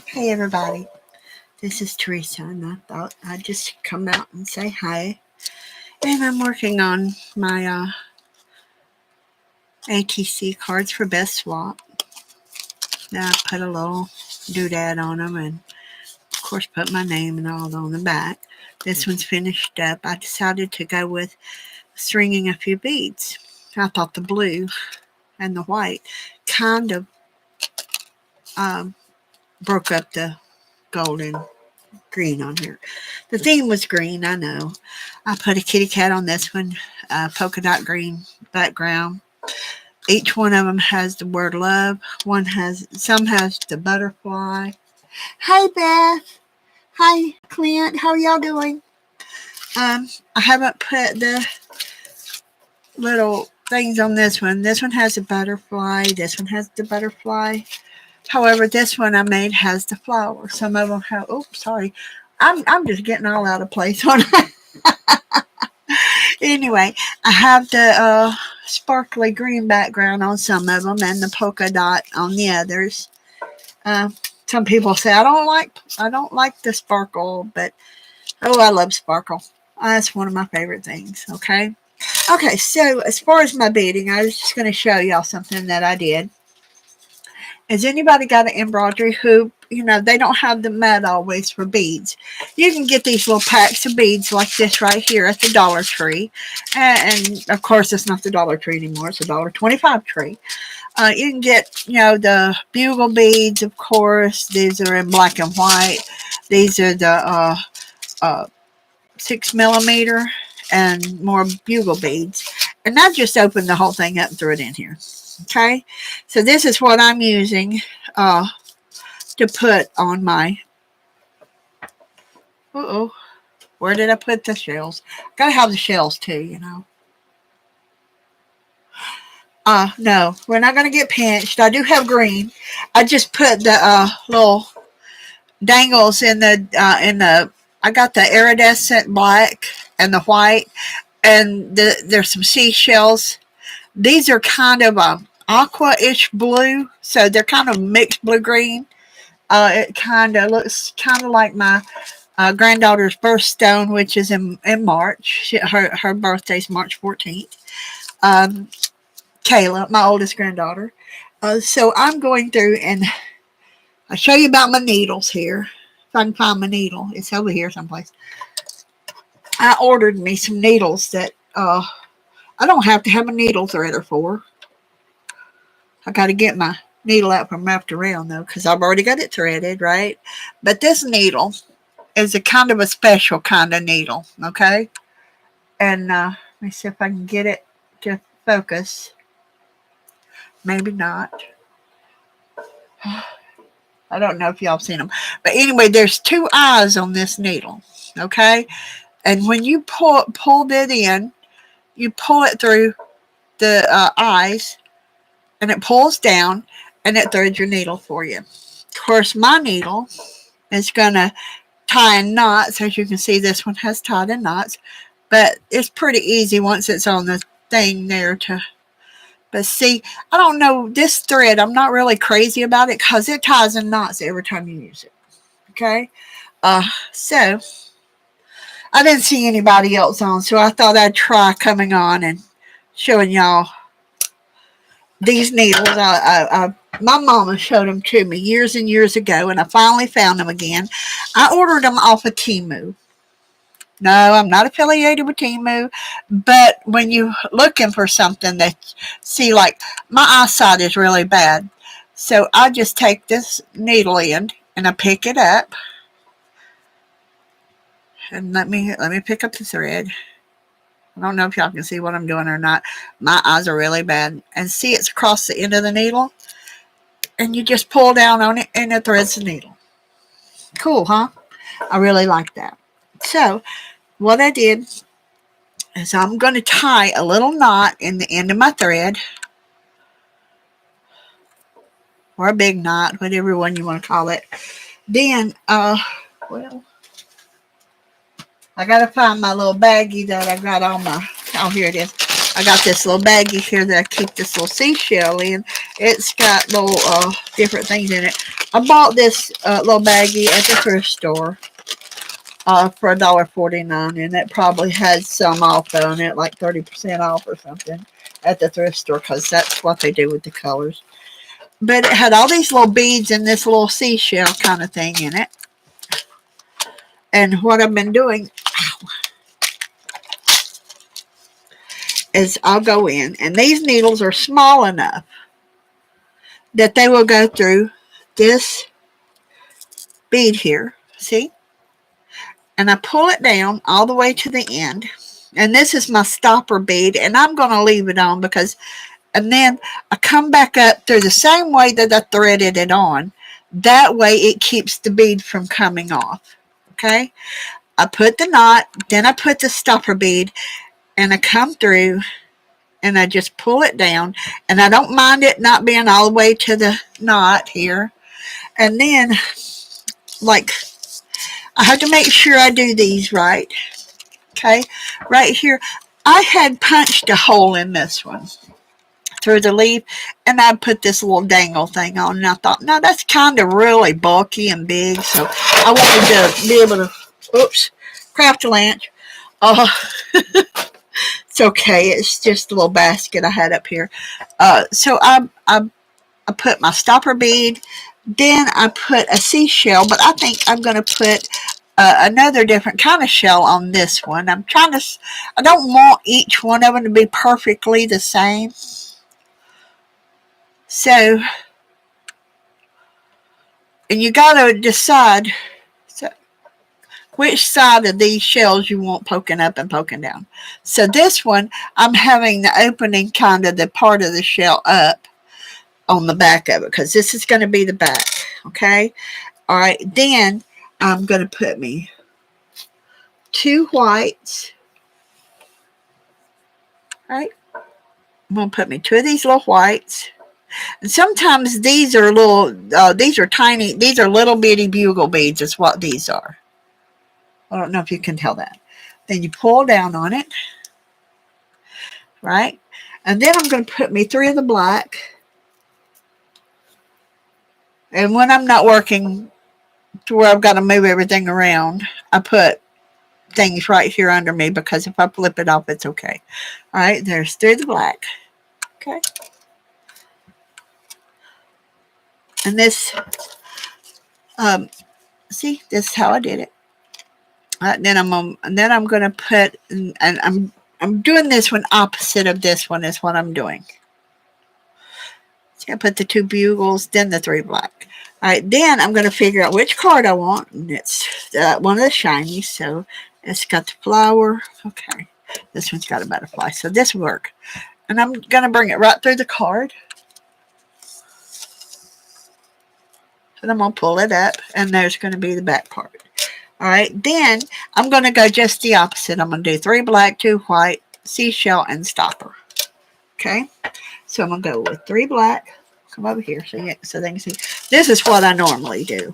Hey everybody, this is Teresa, and I thought I'd just come out and say hi. And I'm working on my ATC cards for Beths swap. Now I put a little doodad on them, and of course put my name and all on the back. This one's finished up. I decided to go with stringing a few beads. I thought the blue and the white kind of broke up the golden green on here. The theme was green, I know. I put a kitty cat on this one, polka dot green background. Each one of them has the word love. Some has the butterfly. Hi Beth. Hi Clint. How are y'all doing? I haven't put the little things on this one. This one has a butterfly. This one has the butterfly. However, this one I made has the flower. Some of them have. Oh, sorry. I'm just getting all out of place on it. Anyway, I have the sparkly green background on some of them and the polka dot on the others. Some people say I don't like the sparkle, but I love sparkle. That's one of my favorite things. Okay, so as far as my beading, I was just going to show y'all something that I did. Has anybody got an embroidery hoop? You know, they don't have the mat always for beads. You can get these little packs of beads like this right here at the Dollar Tree. And of course, it's not the Dollar Tree anymore. It's a $1.25 tree. You can get, the bugle beads, of course. These are in black and white. These are the 6mm and more bugle beads. And I just opened the whole thing up and threw it in here. Okay, so this is what I'm using to put on my, where did I put the shells? Gotta have the shells too, No, we're not gonna get pinched. I do have green. I just put the little dangles in the, I got the iridescent black and the white, and there's some seashells. These are kind of aqua-ish blue, so they're kind of mixed blue-green. It kind of looks kind of like my granddaughter's birthstone, which is in March. Her birthday's March 14th. Kayla, my oldest granddaughter. So I'm going through and I'll show you about my needles here. If I can find my needle. It's over here someplace. I ordered me some needles that I don't have to have a needle threader for. I got to get my needle out from wrapped around though, because I've already got it threaded, right? But this needle is a kind of a special kind of needle, okay? And let me see if I can get it to focus. Maybe not. I don't know if y'all seen them. But anyway, there's two eyes on this needle, okay? And when you pulled it in, you pull it through the eyes, and it pulls down, and it threads your needle for you. Of course, my needle is going to tie in knots. As you can see, this one has tied in knots. But it's pretty easy once it's on the thing there to... But see, I don't know, this thread, I'm not really crazy about it because it ties in knots every time you use it. Okay? So... I didn't see anybody else on, so I thought I'd try coming on and showing y'all these needles. My mama showed them to me years and years ago, and I finally found them again. I ordered them off of Temu. No, I'm not affiliated with Temu, but when you're looking for something that see, like, my eyesight is really bad, so I just take this needle end and I pick it up. And let me pick up the thread. I don't know if y'all can see what I'm doing or not. My eyes are really bad. And see, it's across the end of the needle. And you just pull down on it and it threads the needle. Cool, huh? I really like that. So, what I did is I'm going to tie a little knot in the end of my thread. Or a big knot, whatever one you want to call it. Then, I got to find my little baggie that I got on my... Oh, here it is. I got this little baggie here that I keep this little seashell in. It's got little different things in it. I bought this little baggie at the thrift store for $1.49, and it probably had some off on it, like 30% off or something at the thrift store, because that's what they do with the colors. But it had all these little beads and this little seashell kind of thing in it. And what I've been doing is I'll go in, and these needles are small enough that they will go through this bead here, see? And I pull it down all the way to the end. And this is my stopper bead, and I'm going to leave it on because, and then I come back up through the same way that I threaded it on. That way it keeps the bead from coming off, okay? I put the knot, then I put the stopper bead, and I come through, and I just pull it down, and I don't mind it not being all the way to the knot here. And then, like, I have to make sure I do these right. Okay, right here, I had punched a hole in this one through the leaf, and I put this little dangle thing on, and I thought, no, that's kind of really bulky and big, so I wanted to be able to, oops, craft a lunch. It's okay, it's just a little basket I had up here. So I put my stopper bead, then I put a seashell, but I think I'm going to put another different kind of shell on this one. I don't want each one of them to be perfectly the same. So, and you got to decide which side of these shells you want poking up and poking down. So this one, I'm having the opening kind of the part of the shell up on the back of it, because this is going to be the back, okay? All right, then I'm going to put me 2 whites. All right, I'm going to put me 2 of these little whites. And sometimes these are these are tiny, these are little bitty bugle beads is what these are. I don't know if you can tell that. Then you pull down on it, right? And then I'm going to put me 3 of the black. And when I'm not working to where I've got to move everything around, I put things right here under me, because if I flip it off, it's okay. All right, there's 3 of the black. Okay. And this, see, this is how I did it. Then I'm going to put, and I'm doing this one opposite of this one is what I'm doing. See, I put the 2 bugles, then the 3 black. All right, then I'm going to figure out which card I want, and it's one of the shinies, so it's got the flower. Okay, this one's got a butterfly, so this will work. And I'm going to bring it right through the card. And I'm going to pull it up, and there's going to be the back part. All right, then I'm going to go just the opposite. I'm going to do 3 black, 2 white, seashell, and stopper. Okay, so I'm going to go with 3 black. Come over here so they can see. This is what I normally do.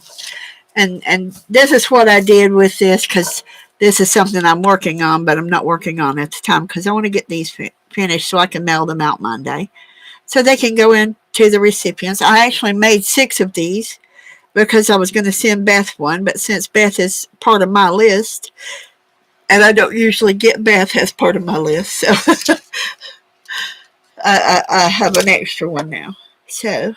And this is what I did with this, because this is something I'm working on, but I'm not working on at the time because I want to get these finished so I can mail them out Monday, so they can go into the recipients. I actually made 6 of these because I was going to send Beth one, but since Beth is part of my list, and I don't usually get Beth as part of my list, so I have an extra one now. So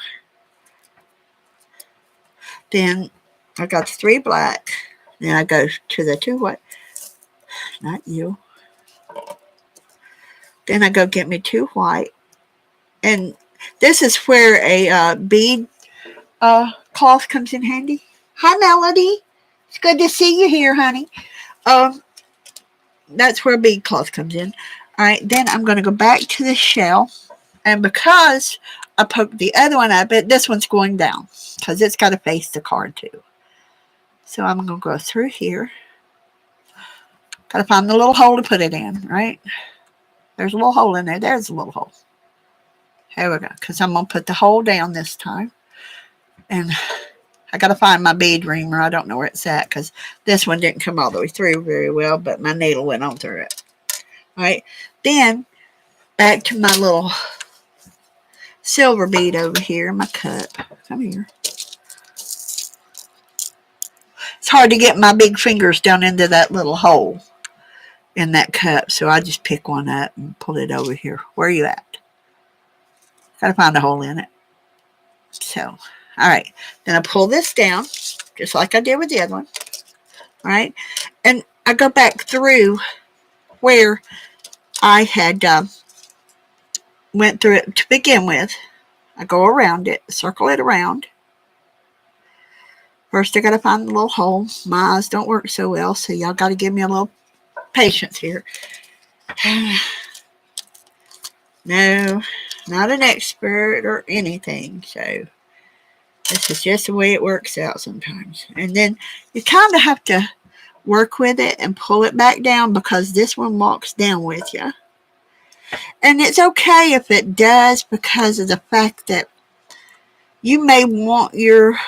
then I got the 3 black, then I go to the 2 white, not you. Then I go get me 2 white, and this is where a bead cloth comes in handy. Hi, Melody. It's good to see you here, honey. That's where a bead cloth comes in. All right, then I'm going to go back to the shell, and because I poked the other one up, this one's going down because it's got to face the card too. So I'm going to go through here. Got to find the little hole to put it in, right? There's a little hole in there. There's a little hole. Here we go, because I'm going to put the hole down this time. And I got to find my bead reamer. I don't know where it's at because this one didn't come all the way through very well, but my needle went on through it. All right. Then back to my little silver bead over here in my cup. Come here. It's hard to get my big fingers down into that little hole in that cup, so I just pick one up and pull it over here. Where are you at? Gotta find a hole in it. So, all right. Then I pull this down, just like I did with the other one. All right. And I go back through where I had went through it to begin with. I go around it, circle it around. First, I got to find the little hole. My eyes don't work so well, so y'all got to give me a little patience here. No, not an expert or anything, so this is just the way it works out sometimes. And then you kind of have to work with it and pull it back down because this one walks down with you. And it's okay if it does because of the fact that you may want your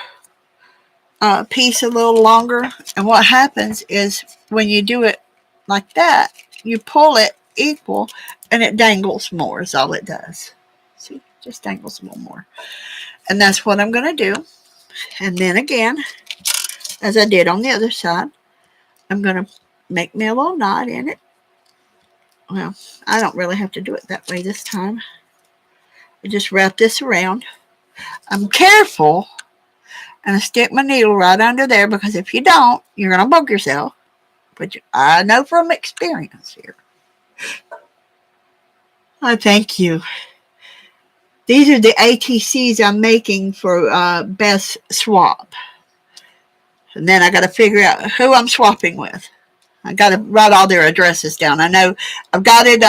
piece a little longer. And what happens is when you do it like that, you pull it equal and it dangles more is all it does. See, just dangles a little more. And that's what I'm going to do. And then again, as I did on the other side, I'm going to make me a little knot in it. Well, I don't really have to do it that way this time. I just wrap this around. I'm careful and I stick my needle right under there because if you don't, you're going to bug yourself. But I know from experience here. I thank you. These are the ATCs I'm making for Beth's swap. And then I got to figure out who I'm swapping with. I got to write all their addresses down. I know I've got it.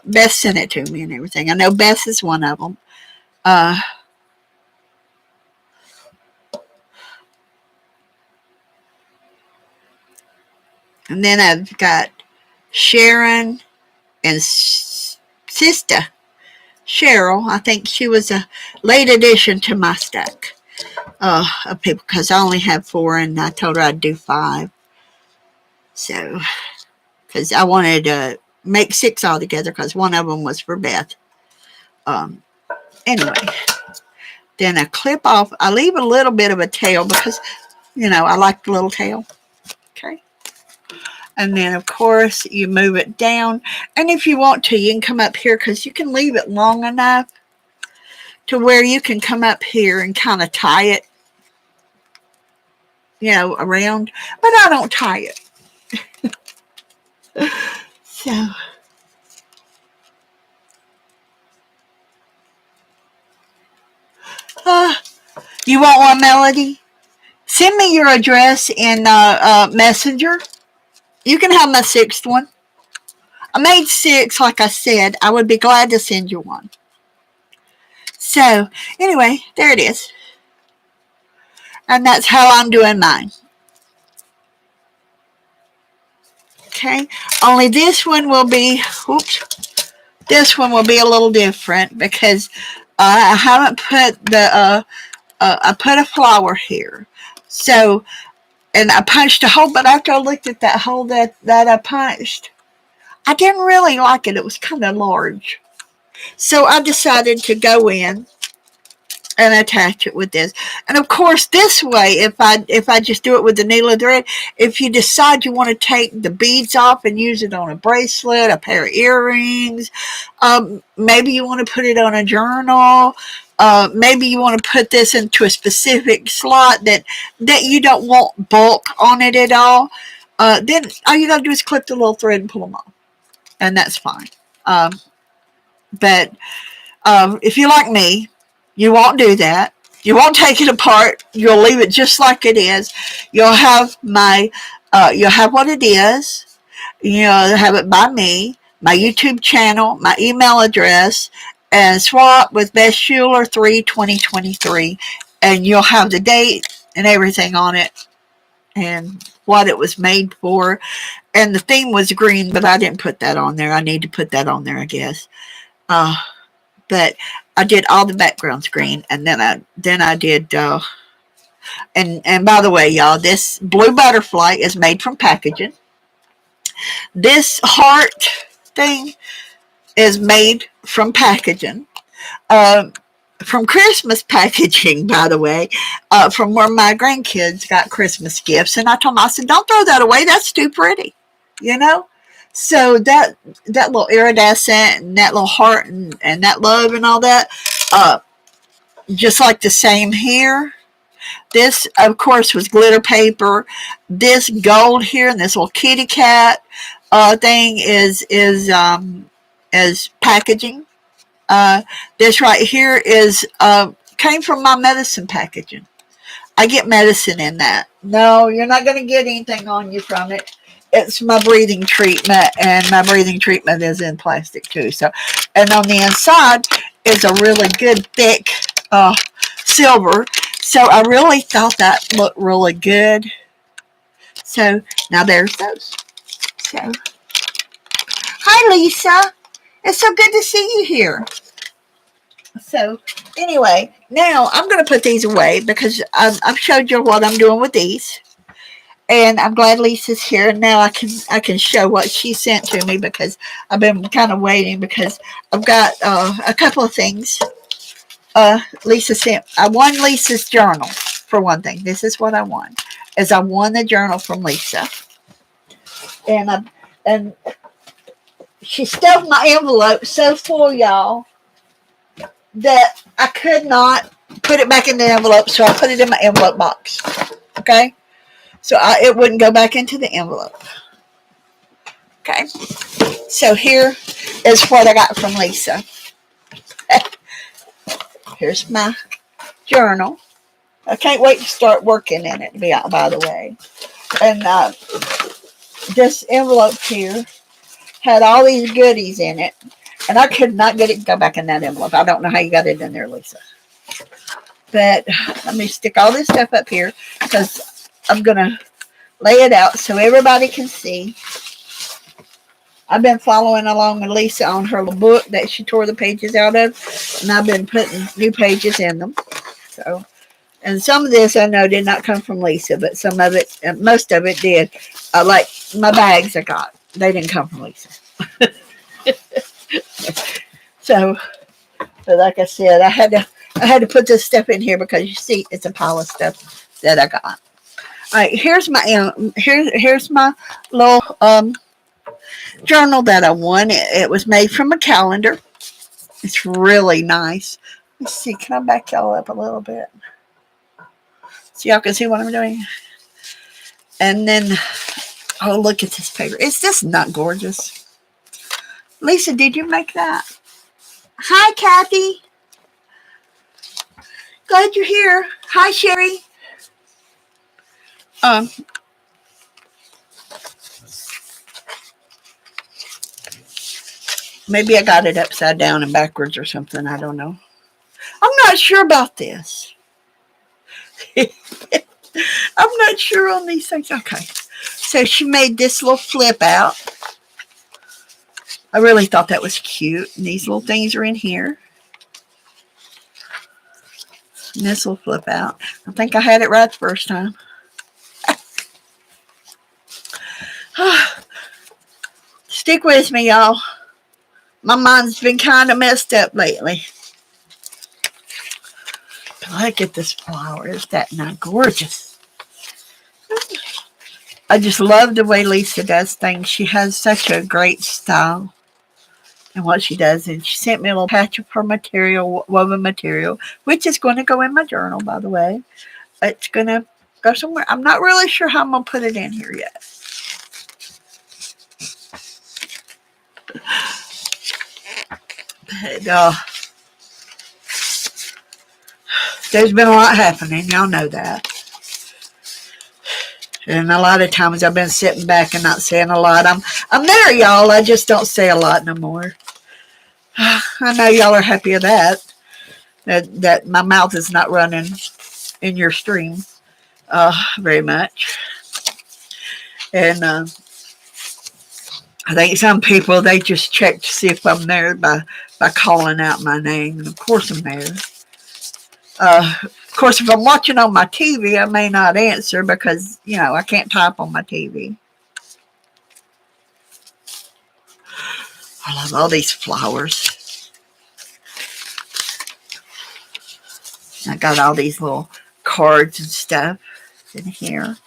Beth sent it to me and everything. I know Beth is one of them. And then I've got Sharon and Sister Cheryl. I think she was a late addition to my stack of people because I only have 4 and I told her I'd do 5. So, because I wanted to make 6 altogether because one of them was for Beth. Anyway, then I clip off. I leave a little bit of a tail because, I like the little tail. Okay. And then, of course, you move it down. And if you want to, you can come up here because you can leave it long enough to where you can come up here and kind of tie it, around. But I don't tie it. So, you want one, Melody? Send me your address in Messenger. You can have my 6th one. I made 6, like I said. I would be glad to send you one. So, anyway, there it is. And that's how I'm doing mine. Okay. Only this one will be, this one will be a little different because I haven't put I put a flower here. So, and I punched a hole, but after I looked at that hole that I punched, I didn't really like it. It was kind of large. So I decided to go in and attach it with this. And of course, this way, if I just do it with the needle and thread, if you decide you want to take the beads off and use it on a bracelet, a pair of earrings, maybe you want to put it on a journal, maybe you want to put this into a specific slot that you don't want bulk on it at all, then all you got to do is clip the little thread and pull them off. And that's fine. But if you're like me, you won't do that. You won't take it apart. You'll leave it just like it is. You'll have you'll have what it is. You'll have it by me, my YouTube channel, my email address, and swap with Beth Schuler 3/2023. And you'll have the date and everything on it and what it was made for. And the theme was green, but I didn't put that on there. I need to put that on there, I guess. But I did all the backgrounds green, and then I did. And by the way, y'all, this blue butterfly is made from packaging. This heart thing is made from packaging. Um, from Christmas packaging, by the way, from where my grandkids got Christmas gifts. And I told them, I said, don't throw that away. That's too pretty, you know? So that little iridescent and that little heart and that love and all that, just like the same here. This, of course, was glitter paper. This gold here and this little kitty cat thing is packaging. This right here is came from my medicine packaging. I get medicine in that. No, you're not going to get anything on you from it. It's my breathing treatment, and my breathing treatment is in plastic too. So, and on the inside is a really good thick silver. So I really thought that looked really good. So now there's those. So, hi Lisa. It's so good to see you here. So anyway, now I'm going to put these away because I've showed you what I'm doing with these. And I'm glad Lisa's here. And now I can show what she sent to me because I've been kind of waiting because I've got a couple of things. Lisa sent. I won Lisa's journal for one thing. This is what I won. Is I won the journal from Lisa. And she stuffed my envelope so full, y'all, that I could not put it back in the envelope, so I put it in my envelope box. Okay? So it wouldn't go back into the envelope. Okay? So here is what I got from Lisa. Here's my journal. I can't wait to start working in it, by the way. And this envelope here had all these goodies in it. And I could not get it to go back in that envelope. I don't know how you got it in there, Lisa. But let me stick all this stuff up here because I'm going to lay it out so everybody can see. I've been following along with Lisa on her little book that she tore the pages out of. And I've been putting new pages in them. So, and some of this I know did not come from Lisa, but some of it, most of it did. Like my bags I got. They didn't come from Lisa. So, but like I said, I had to put this stuff in here because you see it's a pile of stuff that I got. All right, here's my little journal that I won. It was made from a calendar. It's really nice. Let's see, can I back y'all up a little bit so y'all can see what I'm doing? And then, oh, look at this paper. Is this not gorgeous? Lisa, did you make that? Hi, Kathy. Glad you're here. Hi, Sherry. Maybe I got it upside down and backwards or something. I don't know. I'm not sure about this. I'm not sure on these things. Okay. So she made this little flip out. I really thought that was cute. And these little things are in here. And this will flip out. I think I had it right the first time. Stick with me, y'all. My mind's been kind of messed up lately. But look at this flower. Is that not gorgeous? I just love the way Lisa does things. She has such a great style in what she does. And she sent me a little patch of her material, woven material, which is going to go in my journal, by the way. It's going to go somewhere. I'm not really sure how I'm going to put it in here yet. But, there's been a lot happening. Y'all know that. And a lot of times I've been sitting back and not saying a lot. I'm there, y'all. I just don't say a lot no more. I know y'all are happy of that. That my mouth is not running in your stream very much. And I think some people, they just check to see if I'm there by calling out my name. And of course I'm there. Of course, if I'm watching on my TV, I may not answer because, you know, I can't type on my TV. I love all these flowers. I got all these little cards and stuff in here.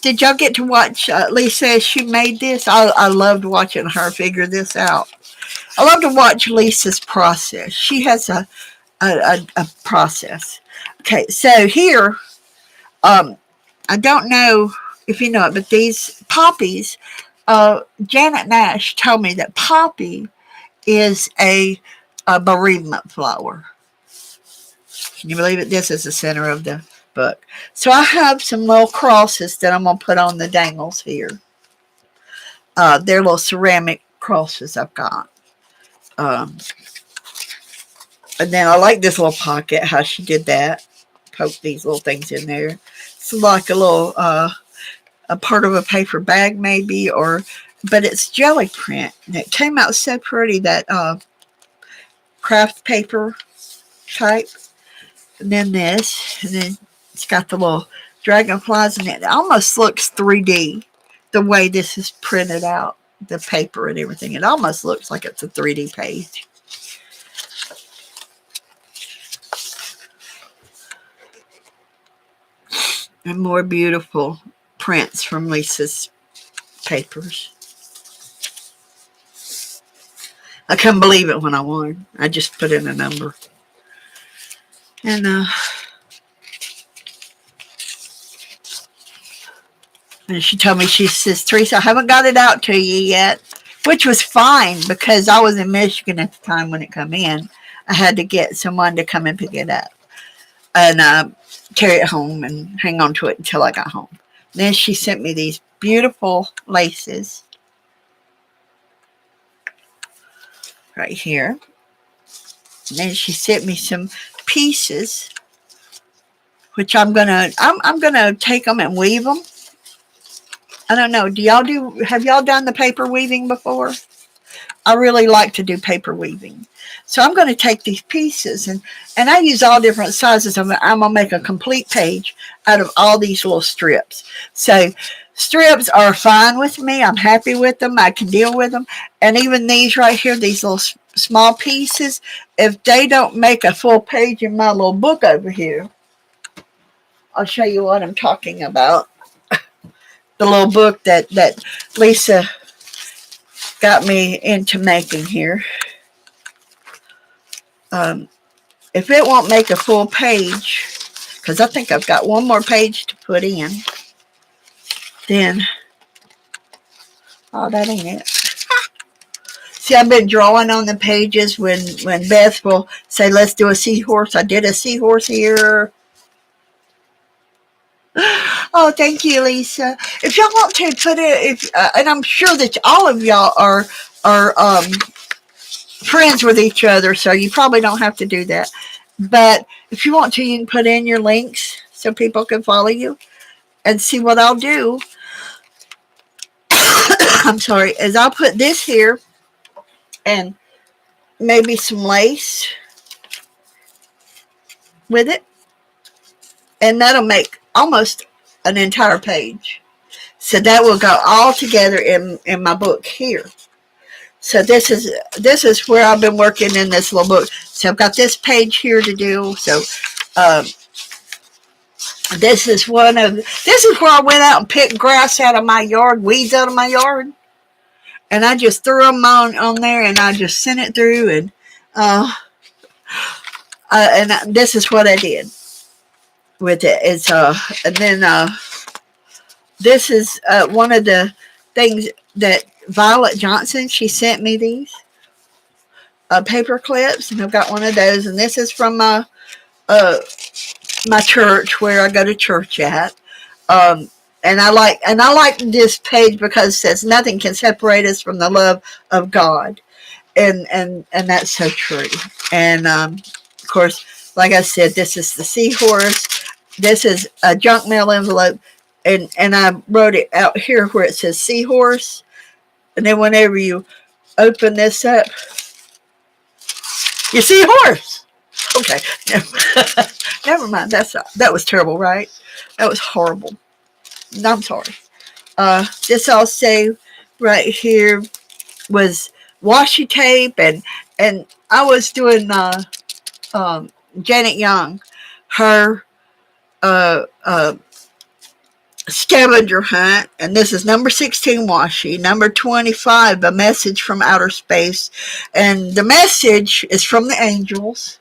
Did y'all get to watch Lisa as she made this? I loved watching her figure this out. I love to watch Lisa's process. She has a process. Okay, so here, I don't know if you know it, but these poppies, Janet Nash told me that poppy is a bereavement flower. Can you believe it? This is the center of the book. So I have some little crosses that I'm going to put on the dangles here. They're little ceramic crosses I've got. And then I like this little pocket, how she did that. Poke these little things in there. It's like a little, a part of a paper bag maybe, but it's jelly print. And it came out so pretty, that craft paper type. And then this, and then it's got the little dragonflies in it. It almost looks 3D, the way this is printed out, the paper and everything. It almost looks like it's a 3D page. And more beautiful prints from Lisa's papers. I couldn't believe it when I won. I just put in a number. And she told me, she says, Teresa, I haven't got it out to you yet, which was fine because I was in Michigan at the time when it come in. I had to get someone to come and pick it up and carry it home and hang on to it until I got home. Then she sent me these beautiful laces right here. And then she sent me some pieces, which I'm gonna take them and weave them. I don't know. Have y'all done the paper weaving before? I really like to do paper weaving. So I'm going to take these pieces and I use all different sizes of it. I'm going to make a complete page out of all these little strips. So strips are fine with me. I'm happy with them. I can deal with them. And even these right here, these little small pieces, if they don't make a full page in my little book over here, I'll show you what I'm talking about. The little book that Lisa got me into making here. If it won't make a full page, because I think I've got one more page to put in, then, oh, that ain't it. See, I've been drawing on the pages when Beth will say, let's do a seahorse. I did a seahorse here. Oh, thank you, Lisa. If y'all want to put it, and I'm sure that all of y'all are friends with each other, so you probably don't have to do that. But if you want to, you can put in your links so people can follow you and see what I'll do. I'm sorry, is I'll put this here and maybe some lace with it, and that'll make almost an entire page. So that will go all together in my book here. So this is where I've been working in this little book. So I've got this page here to do. So this is where I went out and picked grass out of my yard, weeds out of my yard, and I just threw them on there, and I just sent it through, and this is what I did with it. It's and then this is one of the things that Violet Johnson, she sent me these paper clips, and I've got one of those, and this is from my church where I go to church at. And I like this page because it says nothing can separate us from the love of God, and that's so true. And of course, like I said, this is the seahorse. This is a junk mail envelope, and I wrote it out here where it says seahorse. And then whenever you open this up, you see a horse. Okay, never mind. That was terrible, right? That was horrible. No, I'm sorry. This also right here was washi tape, and I was doing Janet Young, her uh, uh, scavenger hunt, and this is number 16 washi, number 25, a message from outer space, and the message is from the angels,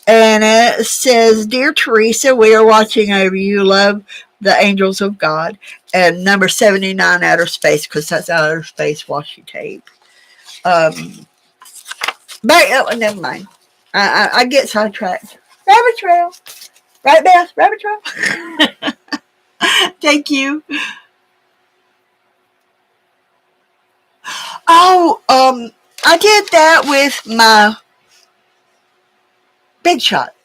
and it says, "Dear Teresa, we are watching over you. Love, the angels of God." And number 79, outer space, because that's outer space washi tape. But oh, never mind. I get sidetracked. Rabbit trail, right, Beth? Rabbit trail. Thank you. Oh, I did that with my Big Shot.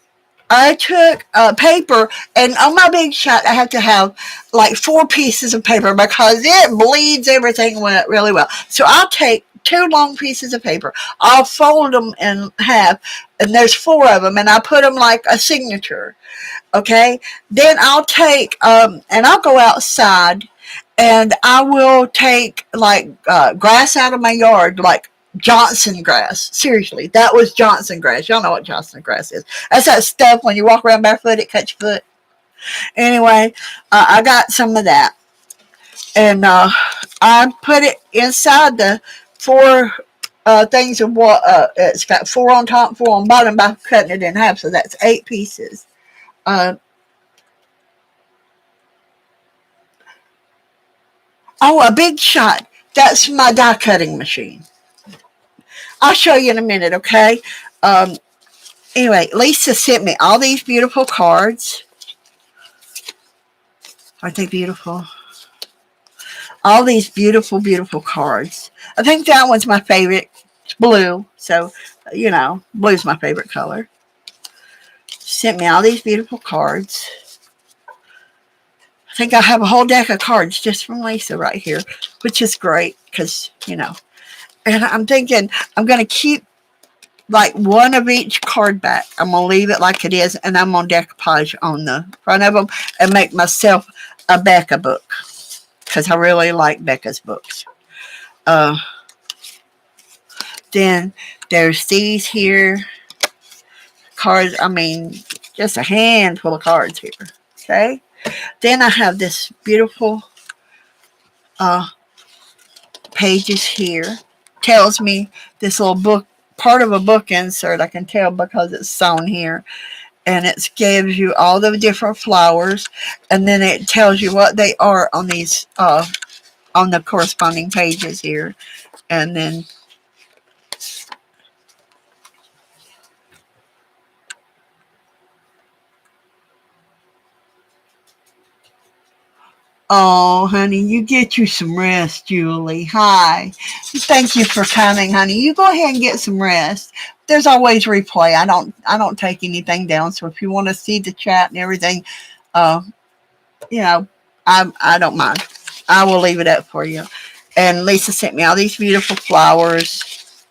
I took paper, and on my Big Shot, I have to have like 4 pieces of paper because it bleeds everything really well. So I'll take 2 long pieces of paper. I'll fold them in half, and there's 4 of them, and I put them like a signature. Okay, then I'll take and I'll go outside, and I will take like grass out of my yard, like Johnson grass. Seriously, that was Johnson grass. Y'all know what Johnson grass is. That's that stuff when you walk around barefoot, it cuts your foot. Anyway, I got some of that, and I put it inside the 4 things of what it's got 4 on top, 4 on bottom by cutting it in half, so that's 8 pieces. Uh, Oh, a Big Shot. That's my die cutting machine. I'll show you in a minute, okay? Um, anyway, Lisa sent me all these beautiful cards. Aren't they beautiful? All these beautiful, beautiful cards. I think that one's my favorite. It's blue, so, you know, blue's my favorite color. Sent me all these beautiful cards. I think I have a whole deck of cards just from Lisa right here, which is great because, you know. And I'm thinking I'm going to keep like 1 of each card back. I'm going to leave it like it is, and I'm going to decoupage on the front of them and make myself a Becca book because I really like Becca's books. Then there's these here cards. I mean, just a handful of cards here. Okay. Then I have this beautiful pages here. Tells me this little book, part of a book insert. I can tell because it's sewn here. And it gives you all the different flowers. And then it tells you what they are on these, on the corresponding pages here. And then oh, honey, you get you some rest, Julie. Hi. Thank you for coming, honey. You go ahead and get some rest. There's always replay. I don't take anything down. So if you want to see the chat and everything, you know, I don't mind. I will leave it up for you. And Lisa sent me all these beautiful flowers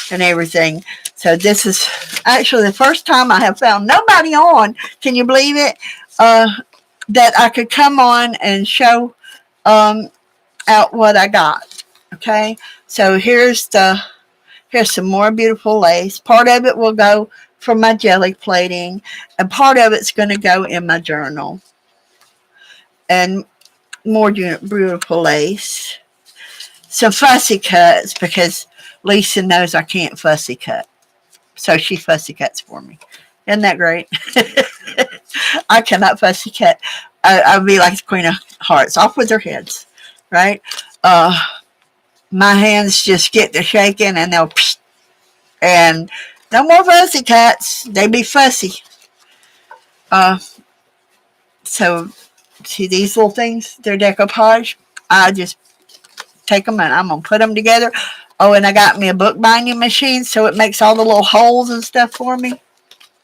and everything. So this is actually the first time I have found nobody on. Can you believe it? That I could come on and show out what I got. Okay, so here's some more beautiful lace. Part of it will go for my jelly plating, and part of it's going to go in my journal. And more beautiful lace. Some fussy cuts because Lisa knows I can't fussy cut, so she fussy cuts for me. Isn't that great? I cannot fussy cut. I'd be like the Queen of Hearts, off with their heads, right? My hands just get to shaking and they'll, and no more fussy cuts. They be fussy. So, see these little things? They're decoupage. I just take them and I'm going to put them together. Oh, and I got me a book binding machine so it makes all the little holes and stuff for me.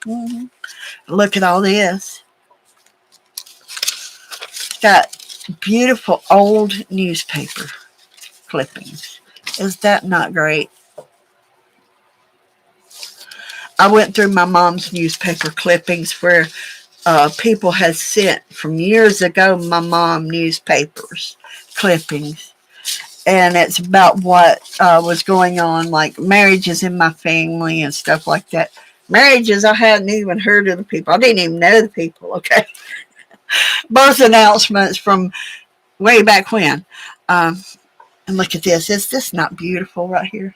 Mm-hmm. Look at all this. It's got beautiful old newspaper clippings. Is that not great? I went through my mom's newspaper clippings where people had sent from years ago my mom newspapers, clippings. And it's about what was going on, like marriages in my family and stuff like that. Marriages, I hadn't even heard of the people. I didn't even know the people, okay? Birth announcements from way back when. And look at this. Is this not beautiful right here?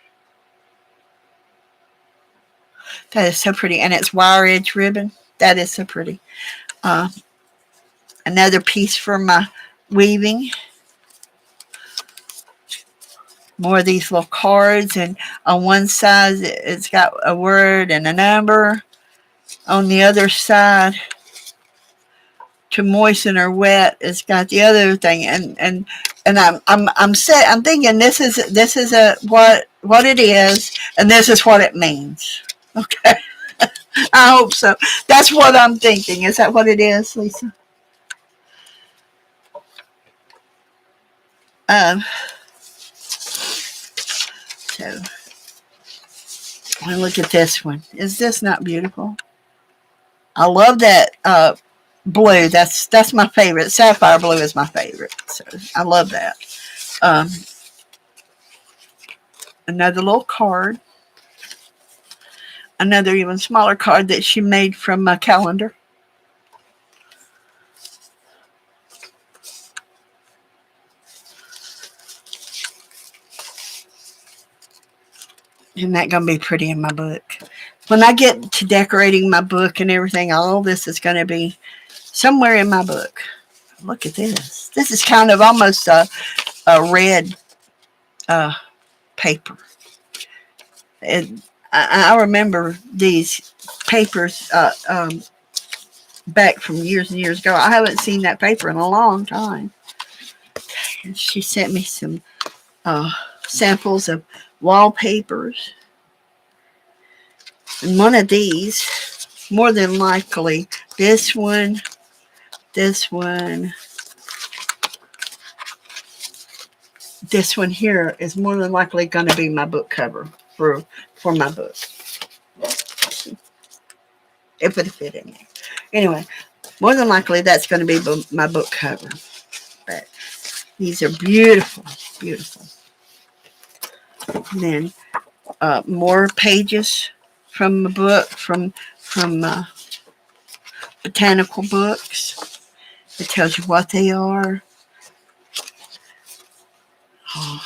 That is so pretty. And it's wire edge ribbon. That is so pretty. Uh, Another piece for my weaving. More of these little cards. And on one side, it's got a word and a number. On the other side, to moisten or wet, it's got the other thing. And I'm thinking this is a what it is, and this is what it means. Okay. I hope so. That's what I'm thinking. Is that what it is, Lisa? So look at this one. Is this not beautiful? I love that blue. That's my favorite. Sapphire blue is my favorite. So I love that. Another little card. Another even smaller card that she made from my calendar. Isn't that going to be pretty in my book? When I get to decorating my book and everything, all this is going to be somewhere in my book. Look at this. This is kind of almost a red paper. I remember these papers back from years and years ago. I haven't seen that paper in a long time. And she sent me some samples of wallpapers. And one of these, more than likely, this one, this one here is more than likely going to be my book cover for my book. It would fit in there. Anyway, more than likely that's going to be my book cover. But these are beautiful, beautiful. And then more pages from the book, from botanical books. It tells you what they are. Oh.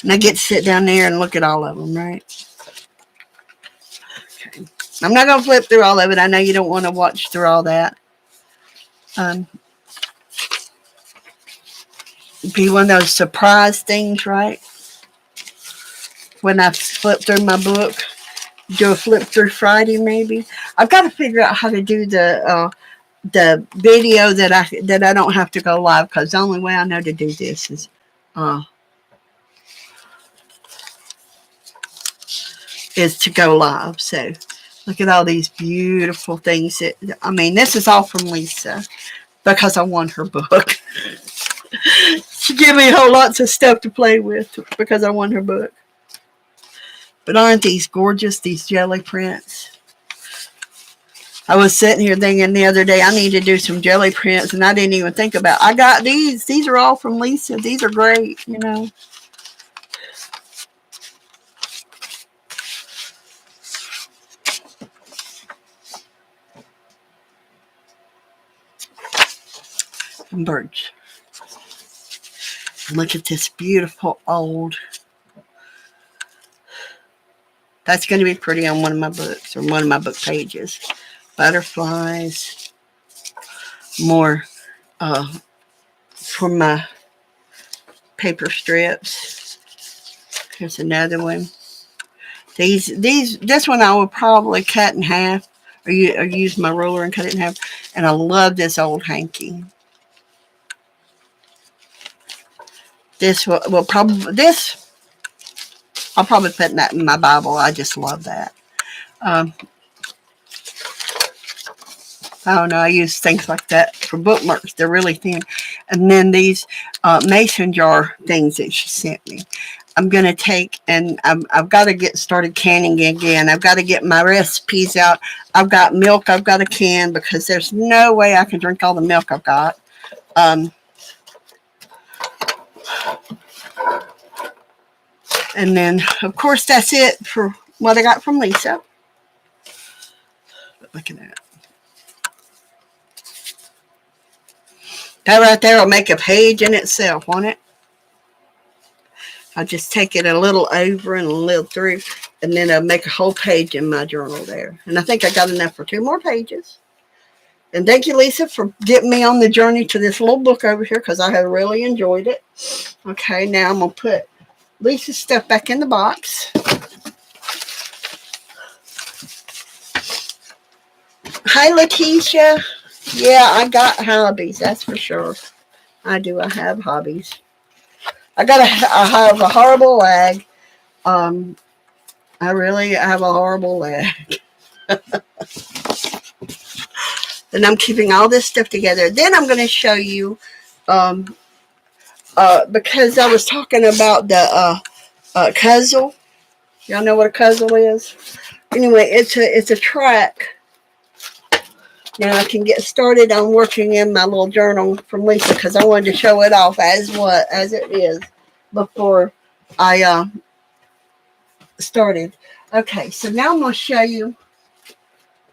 And I get to sit down there and look at all of them, right? Okay. I'm not going to flip through all of it. I know you don't want to watch through all that. Be one of those surprise things, right? When I flip through my book, do a flip through Friday maybe. I've got to figure out how to do the video that I don't have to go live, because the only way I know to do this is to go live. So look at all these beautiful things. This is all from Lisa because I won her book. She gave me lots of stuff to play with because I won her book. But aren't these gorgeous, these jelly prints? I was sitting here thinking the other day, I need to do some jelly prints, and I didn't even think about it. I got these. These are all from Lisa. These are great, you know. And birds. Look at this beautiful old. That's going to be pretty on one of my books, or one of my book pages. Butterflies. More for my paper strips. Here's another one. This one I will probably cut in half, or use my ruler and cut it in half. And I love this old hanky. I'll probably put that in my Bible. I just love that. I don't know. I use things like that for bookmarks. They're really thin. And then these mason jar things that she sent me. I'm going to take, and I've got to get started canning again. I've got to get my recipes out. I've got milk I've got to can because there's no way I can drink all the milk I've got. And then, of course, that's it for what I got from Lisa. Look at that. That right there will make a page in itself, won't it? I'll just take it a little over and a little through, and then I'll make a whole page in my journal there. And I think I got enough for 2 more pages. And thank you, Lisa, for getting me on the journey to this little book over here because I have really enjoyed it. Okay, now I'm going to put Lisa's stuff back in the box. Hi, Letitia. Yeah, I got hobbies, that's for sure. I do. I have hobbies. I have a horrible leg. I really have a horrible leg. And I'm keeping all this stuff together. Then I'm going to show you, because I was talking about the cuzzle. Y'all know what a cuzzle is? Anyway, it's a track. Now I can get started on working in my little journal from Lisa because I wanted to show it off as it is before I started. Okay, so now I'm going to show you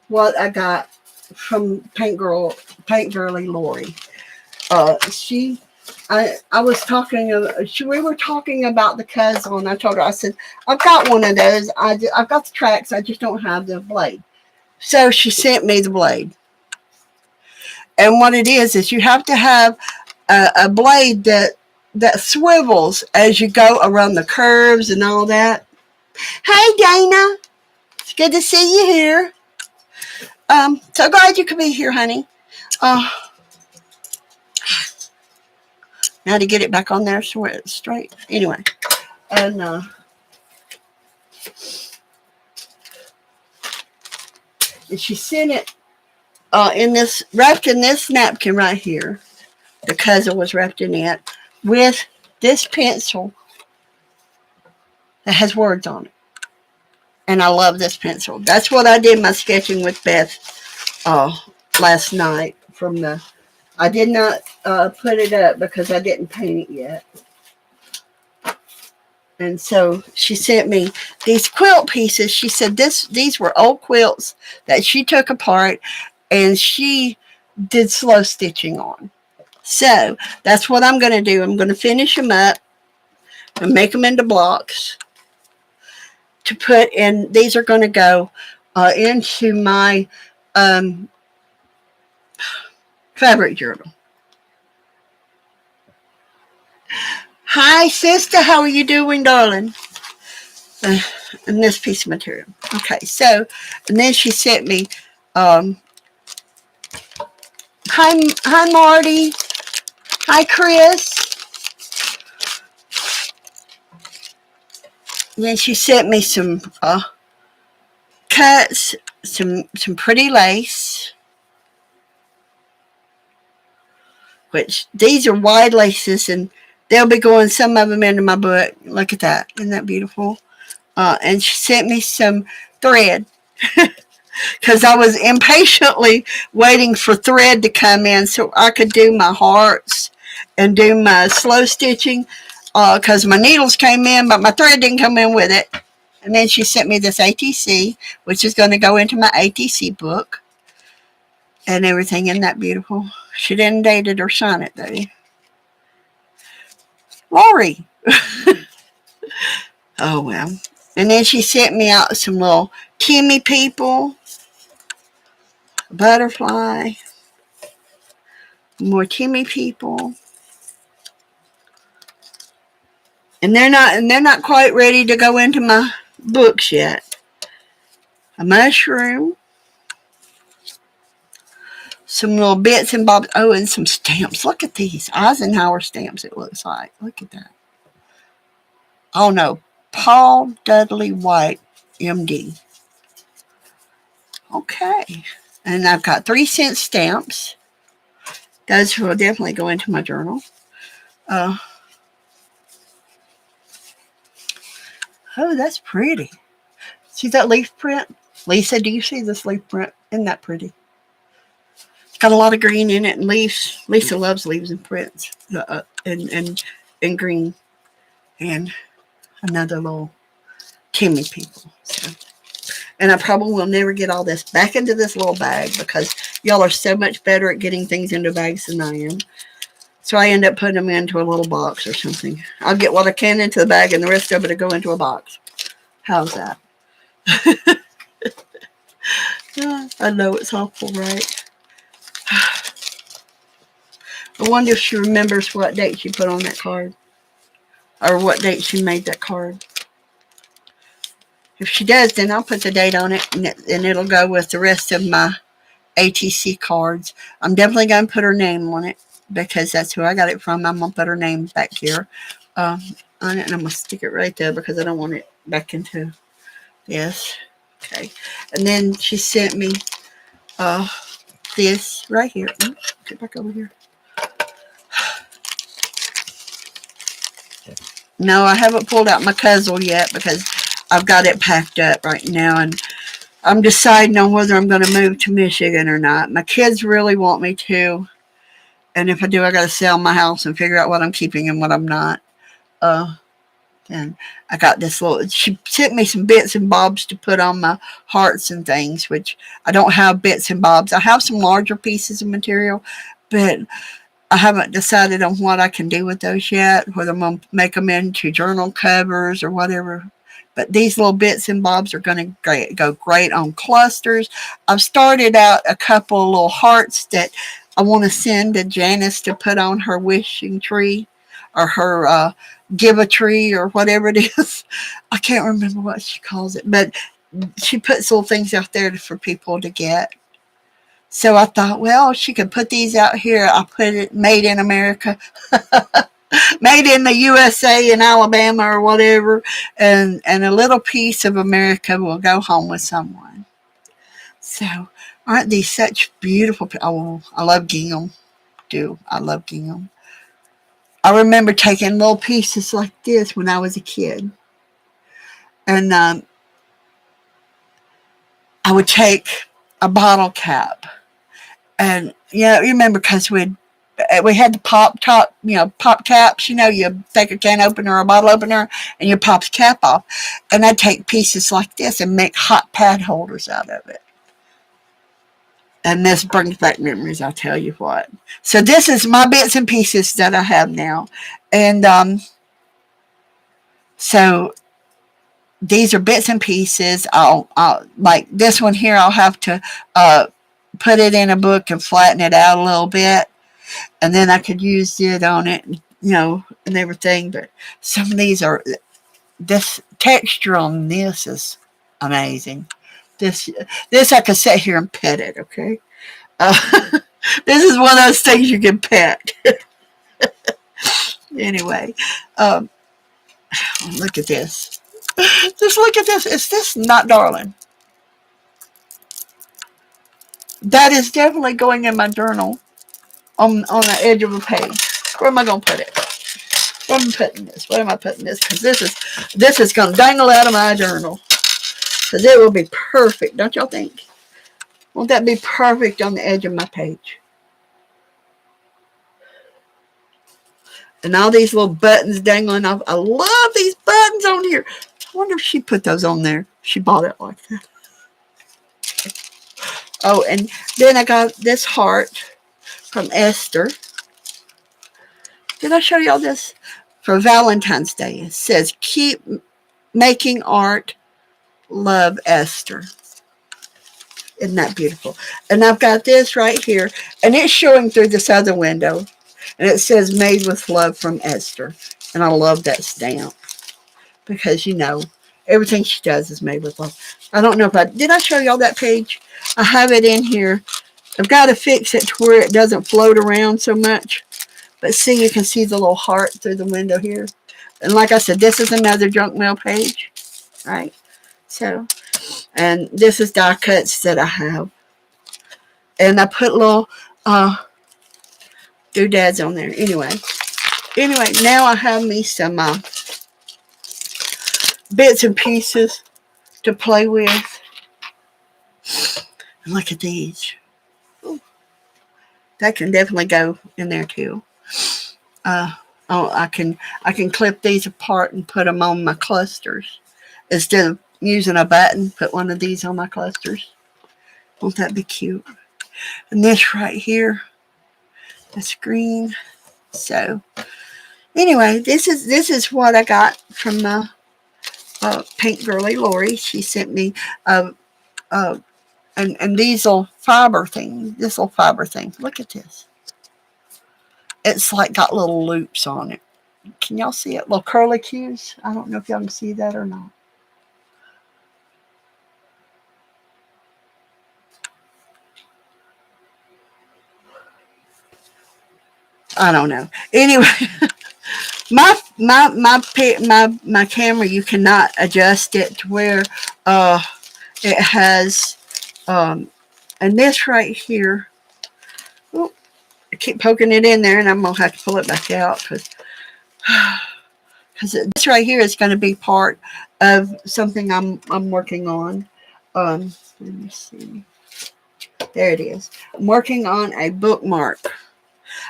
what I got from Paint Girly Lori. I was talking. We were talking about the cuzzle, and I told her, I said, I've got one of those. I've got the tracks. I just don't have the blade. So she sent me the blade. And what it is you have to have a blade that swivels as you go around the curves and all that. Hey, Dana. It's good to see you here. So glad you could be here, honey. Now to get it back on there so it's straight. Anyway, and she sent it wrapped in this napkin right here. The cuzzle was wrapped in it with this pencil that has words on it. And I love this pencil. That's what I did my sketching with Beth last night from the. I did not put it up because I didn't paint it yet. And so she sent me these quilt pieces. She said these were old quilts that she took apart and she did slow stitching on. So that's what I'm going to do. I'm going to finish them up and make them into blocks to put in. These are going to go into my fabric journal. Hi, sister. How are you doing, darling? And this piece of material. Okay, so, and then she sent me, hi, Marty. Hi, Chris. And then she sent me some cuts, some pretty lace. Which, these are wide laces, and they'll be going, some of them, into my book. Look at that. Isn't that beautiful? And she sent me some thread. Because I was impatiently waiting for thread to come in so I could do my hearts and do my slow stitching. Because my needles came in, but my thread didn't come in with it. And then she sent me this ATC, which is going to go into my ATC book. And everything. Isn't that beautiful? She didn't date it or sign it, though. Lori. Oh, well. And then she sent me out some little Timmy people. Butterfly. More Timmy people. And they're not quite ready to go into my books yet. A mushroom. Some little bits and bobs. Oh, and some stamps. Look at these. Eisenhower stamps, it looks like. Look at that. Oh, no. Paul Dudley White, MD. Okay. And I've got 3-cent stamps. Those will definitely go into my journal. Oh, that's pretty. See that leaf print? Lisa, do you see this leaf print? Isn't that pretty? It's got a lot of green in it and leaves. Lisa loves leaves and prints. And green. And another little Timmy people. So. And I probably will never get all this back into this little bag because y'all are so much better at getting things into bags than I am. So I end up putting them into a little box or something. I'll get what I can into the bag and the rest of it will go into a box. How's that? I know it's awful, right? I wonder if she remembers what date she put on that card. Or what date she made that card. If she does, then I'll put the date on it and it'll go with the rest of my ATC cards. I'm definitely going to put her name on it because that's who I got it from. I'm going to put her name back here on it, and I'm going to stick it right there because I don't want it back into this. Okay. And then she sent me this right here. Get back over here. No, I haven't pulled out my cudgel yet because I've got it packed up right now, and I'm deciding on whether I'm going to move to Michigan or not. My kids really want me to, and if I do, I got to sell my house and figure out what I'm keeping and what I'm not. And I got this little, she sent me some bits and bobs to put on my hearts and things, which I don't have bits and bobs. I have some larger pieces of material, but I haven't decided on what I can do with those yet, whether I'm going to make them into journal covers or whatever. But these little bits and bobs are going to go great on clusters. I've started out a couple of little hearts that I want to send to Janice to put on her wishing tree or her give a tree or whatever it is. I can't remember what she calls it, but she puts little things out there for people to get. So I thought, well, she could put these out here. I'll put it made in America, made in the USA in Alabama or whatever. And a little piece of America will go home with someone. So aren't these such beautiful? Oh, I love gingham. I love gingham. I remember taking little pieces like this when I was a kid. And I would take a bottle cap. And, you remember because we had the pop caps, you take a can opener or a bottle opener and you pop the cap off. And I'd take pieces like this and make hot pad holders out of it. And this brings back memories, I'll tell you what. So this is my bits and pieces that I have now. And so these are bits and pieces. I'll like this one here, I'll have to put it in a book and flatten it out a little bit. And then I could use it on it, and everything. But some of these this texture on this is amazing. This I could sit here and pet it, okay? This is one of those things you can pet. Anyway, look at this. Just look at this. Is this not darling? That is definitely going in my journal on the edge of a page. Where am I going to put it? Where am I putting this? Where am I putting this? Because this is going to dangle out of my journal. Because it will be perfect, don't y'all think? Won't that be perfect on the edge of my page? And all these little buttons dangling off. I love these buttons on here. I wonder if she put those on there. She bought it like that. Oh, and then I got this heart from Esther. Did I show y'all this? For Valentine's Day. It says, keep making art. Love, Esther. Isn't that beautiful? And I've got this right here. And it's showing through this other window. And it says, made with love from Esther. And I love that stamp. Because, everything she does is made with love. I don't know if did I show y'all that page? I have it in here. I've got to fix it to where it doesn't float around so much. But see, you can see the little heart through the window here. And like I said, this is another junk mail page. Right? So, and this is die cuts that I have. And I put little doodads on there. Anyway, now I have me some bits and pieces to play with. And look at these. Ooh, that can definitely go in there too. Uh, oh, I can clip these apart and put them on my clusters instead of using a button. Put one of these on my clusters. Won't that be cute? And this right here, that's green. So anyway, this is what I got from Pink Girly Lori. She sent me uh, uh, and these little fiber thing. This little fiber thing. Look at this. It's like got little loops on it. Can y'all see it? Little curlicues. I don't know if y'all can see that or not. I don't know. Anyway, my camera, you cannot adjust it to where it has and this right here. Oh, I keep poking it in there, and I'm gonna have to pull it back out because this right here is going to be part of something I'm working on. Let me see. There it is. I'm working on a bookmark.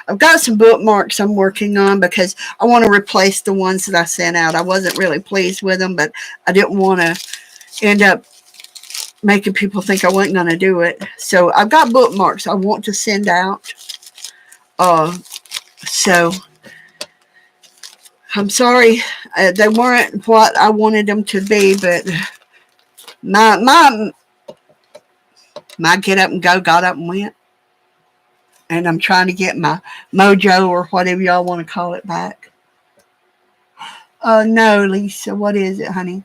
I've got some bookmarks I'm working on because I want to replace the ones that I sent out. I wasn't really pleased with them, but I didn't want to end up making people think I wasn't going to do it. So I've got bookmarks I want to send out. So I'm sorry they weren't what I wanted them to be, but my get up and go got up and went, and I'm trying to get my mojo or whatever y'all want to call it back. No, Lisa, what is it, honey?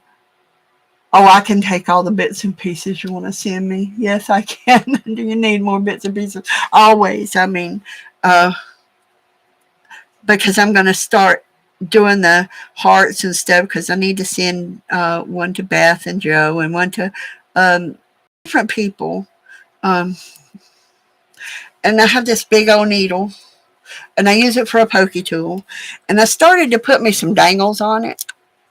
Oh, I can take all the bits and pieces you want to send me. Yes, I can. Do you need more bits and pieces? Always. I mean, because I'm going to start doing the hearts and stuff because I need to send one to Beth and Joe and one to different people. And I have this big old needle, and I use it for a pokey tool. And I started to put me some dangles on it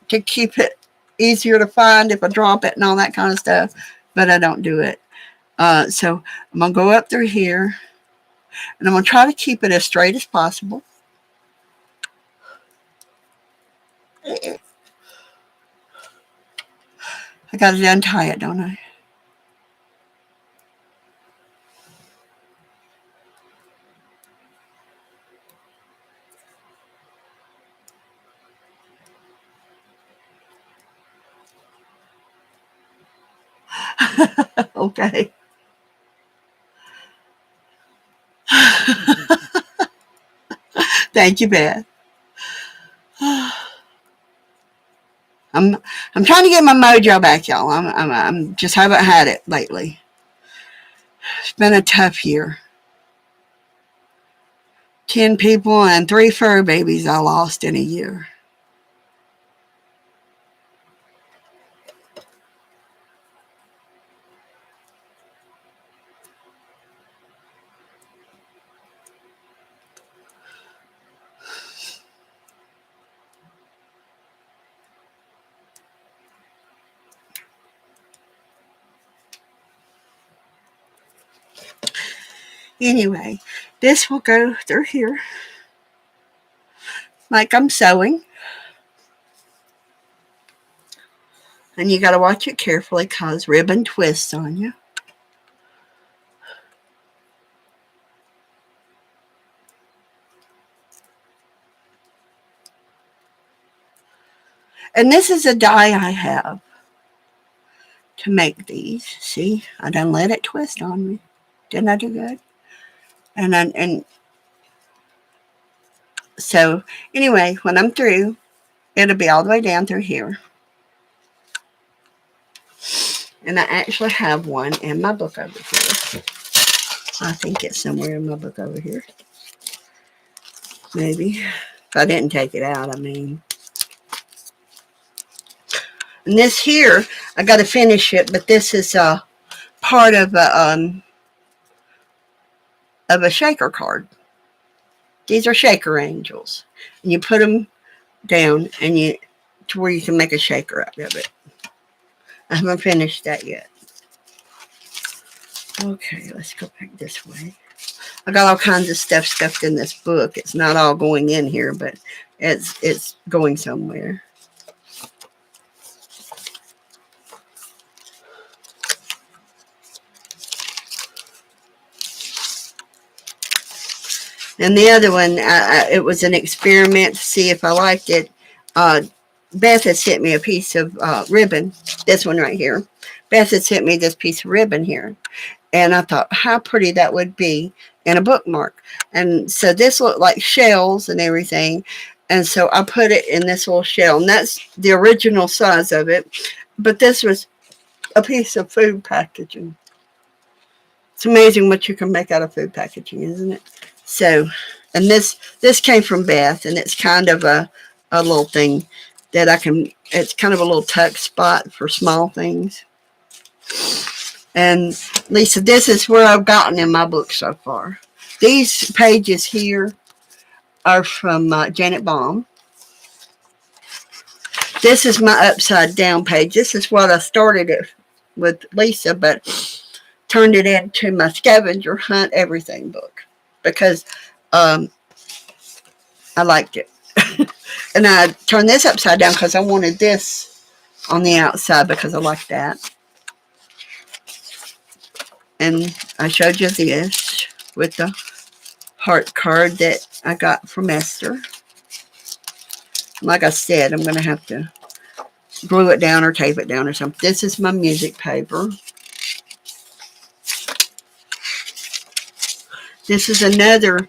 to keep it easier to find if I drop it and all that kind of stuff, but I don't do it. So I'm going to go up through here, and I'm going to try to keep it as straight as possible. I got to untie it, don't I? Okay. Thank you, Beth. I'm I'm trying to get my mojo back, y'all. I'm just haven't had it lately. It's been a tough year. 10 people and 3 fur babies I lost in a year. Anyway, this will go through here like I'm sewing. And you got to watch it carefully because ribbon twists on you. And this is a die I have to make these. See, I done let it twist on me. Didn't I do good? And so anyway, when I'm through, it'll be all the way down through here. And I actually have one in my book over here. I think it's somewhere in my book over here. Maybe. If I didn't take it out, I mean. And this here, I got to finish it, but this is part of a shaker card. These are shaker angels. And you put them down and you to where you can make a shaker out of it. I haven't finished that yet. Okay, let's go back this way. I got all kinds of stuff stuffed in this book. It's not all going in here, but it's going somewhere. And the other one, it was an experiment to see if I liked it. Beth has sent me a piece of ribbon. This one right here. Beth has sent me this piece of ribbon here. And I thought how pretty that would be in a bookmark. And so this looked like shells and everything. And so I put it in this little shell. And that's the original size of it. But this was a piece of food packaging. It's amazing what you can make out of food packaging, isn't it? So, and this came from Beth, and it's kind of a little thing that I can, it's kind of a little tuck spot for small things. And Lisa, this is where I've gotten in my book so far. These pages here are from Janet Baum. This is my upside down page. This is what I started it with Lisa, but turned it into my scavenger hunt everything book because I liked it. And I turned this upside down because I wanted this on the outside because I like that. And I showed you this with the heart card that I got from Esther. Like I said, I'm going to have to glue it down or tape it down or something. This is my music paper. This is another,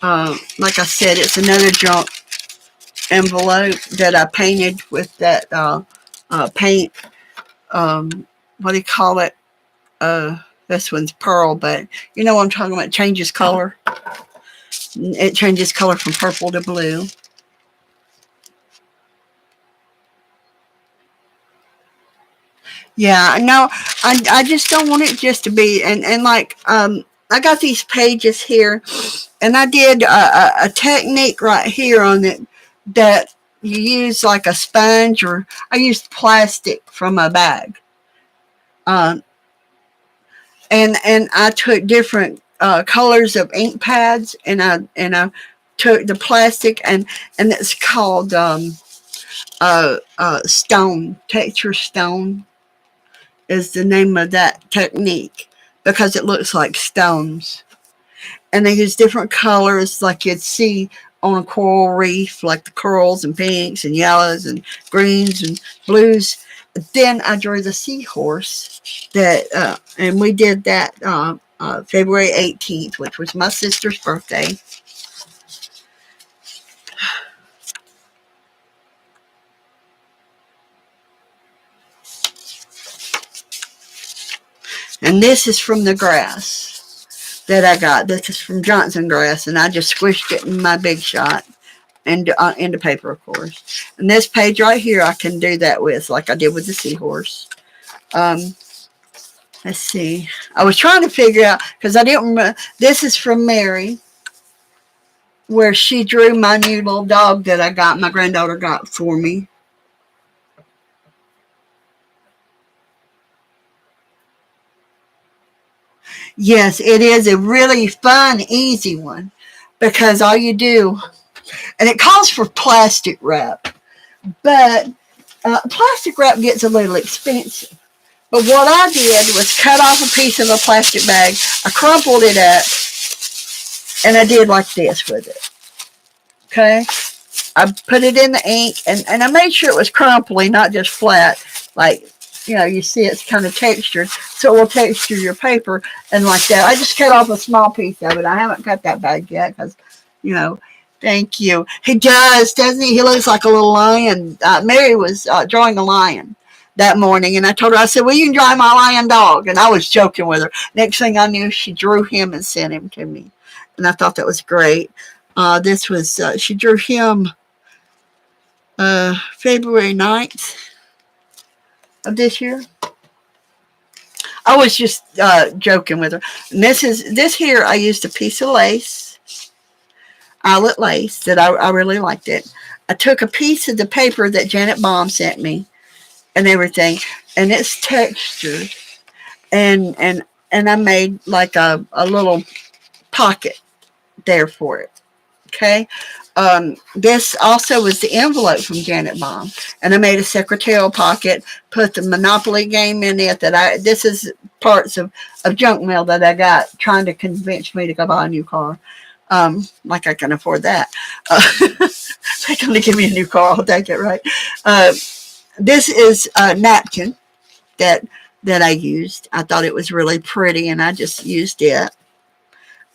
like I said, it's another junk envelope that I painted with that paint. What do you call it? This one's pearl, but you know what I'm talking about. It changes color. It changes color from purple to blue. Yeah, no, I just don't want it just to be, and like, I got these pages here, and I did a technique right here on it that you use like a sponge, or I used plastic from a bag. And I took different colors of ink pads, and I took the plastic, and it's called stone, texture stone is the name of that technique because it looks like stones. And they use different colors like you'd see on a coral reef, like the corals and pinks and yellows and greens and blues. Then I drew the seahorse that, and we did that February 18th, which was my sister's birthday. And this is from the grass that I got. This is from Johnson grass, and I just squished it in my Big Shot and into paper, of course. And this page right here, I can do that with, like I did with the seahorse. Let's see. I was trying to figure out, because I didn't remember. This is from Mary, where she drew my new little dog that I got, my granddaughter got for me. Yes, it is a really fun, easy one, because all you do, and it calls for plastic wrap, but plastic wrap gets a little expensive. But what I did was cut off a piece of a plastic bag, I crumpled it up, and I did like this with it. Okay? I put it in the ink, and I made sure it was crumply, not just flat, like, you know, you see it's kind of textured, so it will texture your paper, and like that. I just cut off a small piece of it. I haven't cut that bag yet, because, you know, thank you. He does, doesn't he? He looks like a little lion. Mary was drawing a lion that morning, and I told her, I said, well, you can draw my lion dog, and I was joking with her. Next thing I knew, she drew him and sent him to me, and I thought that was great. This was, she drew him February 9th of this year. I was just joking with her. And this here, I used a piece of lace. eyelet lace that I really liked it. I took a piece of the paper that Janet Baum sent me and everything, and it's textured, and and and I made like a little pocket there for it. Okay. This also was the envelope from Janet Baum, and I made a secretarial pocket, put the Monopoly game in it. This is parts of junk mail that I got trying to convince me to go buy a new car. Like I can afford that. They're going to give me a new car. I'll take it, right? This is a napkin that I used. I thought it was really pretty, and I just used it.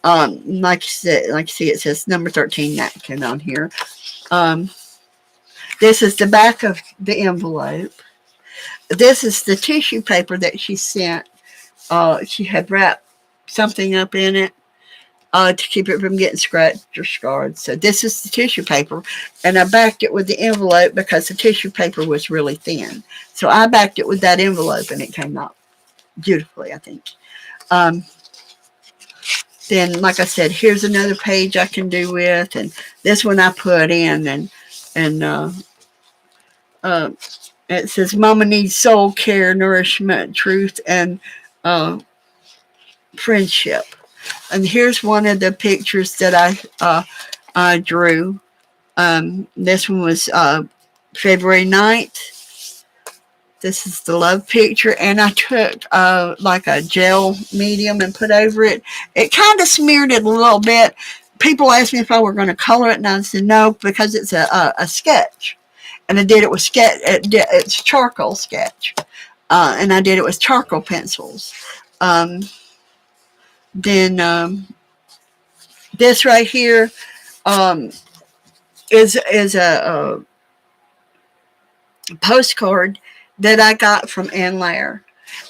Like you see, it says number 13 napkin on here. This is the back of the envelope. This is the tissue paper that she sent. She had wrapped something up in it to keep it from getting scratched or scarred. So this is the tissue paper, and I backed it with the envelope because the tissue paper was really thin. So I backed it with that envelope, and it came out beautifully, I think. Then, like I said, here's another page I can do with, and this one I put in, and it says, "Mama needs soul care, nourishment, truth, and friendship." And here's one of the pictures that I drew. This one was February 9th. This is the love picture, and I took like a gel medium and put over it. It kind of smeared it a little bit. People asked me if I were going to color it, and I said no, because it's a sketch, and I did it with it's charcoal sketch, and I did it with charcoal pencils. Then this right here is a postcard that I got from Ann Lair,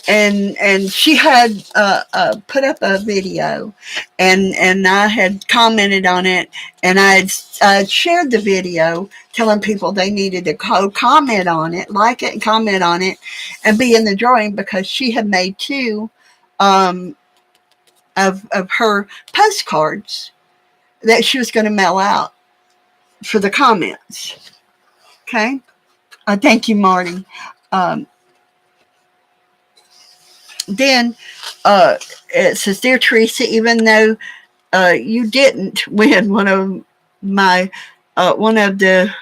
and she had put up a video, and I had commented on it, and I had shared the video, telling people they needed to comment on it, like it, and comment on it, and be in the drawing, because she had made two of her postcards that she was going to mail out for the comments. Okay. Thank you, Marty. Then it says, "Dear Teresa, even though you didn't win one of the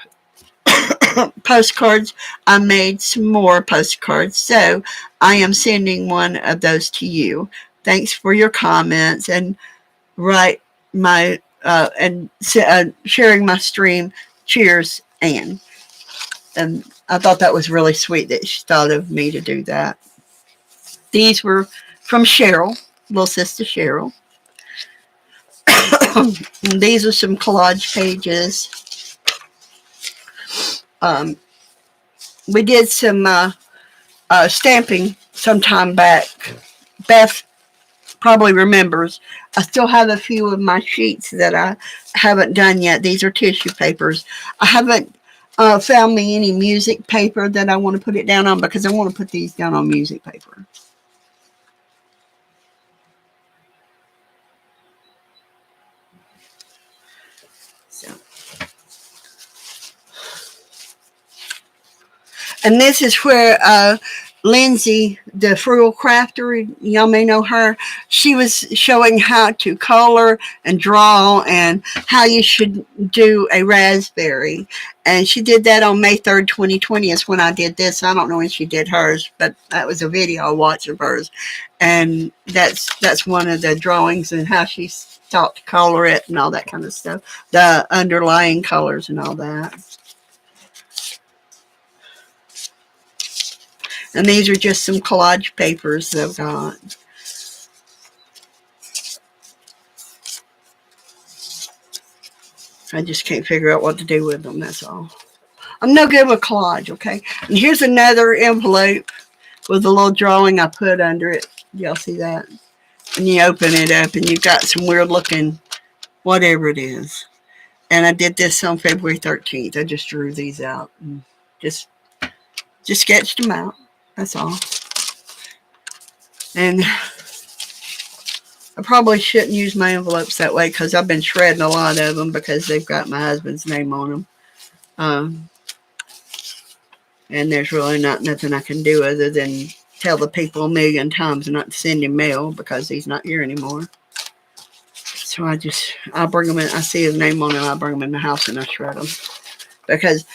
postcards, I made some more postcards, so I am sending one of those to you. Thanks for your comments and sharing my stream. Cheers, Anne." And I thought that was really sweet that she thought of me to do that. These were from Cheryl, little sister Cheryl. These are some collage pages. We did some stamping sometime back. Beth probably remembers. I still have a few of my sheets that I haven't done yet. These are tissue papers. I haven't found me any music paper that I want to put it down on, because I want to put these down on music paper. So. And this is where Lindsay, the frugal crafter, y'all may know her, she was showing how to color and draw and how you should do a raspberry. And she did that on May 3rd, 2020 is when I did this. I don't know when she did hers, but that was a video I watched of hers. And that's one of the drawings, and how she taught to color it and all that kind of stuff. The underlying colors and all that. And these are just some collage papers that I've got. I just can't figure out what to do with them, that's all. I'm no good with collage, okay? And here's another envelope with a little drawing I put under it. Y'all see that? And you open it up, and you've got some weird looking whatever it is. And I did this on February 13th. I just drew these out and just sketched them out. That's all. And I probably shouldn't use my envelopes that way because I've been shredding a lot of them because they've got my husband's name on them. And there's really nothing I can do other than tell the people a million times not to send him mail because he's not here anymore. So I'll bring them in. I see his name on it. I'll bring them in the house and I shred them. Because,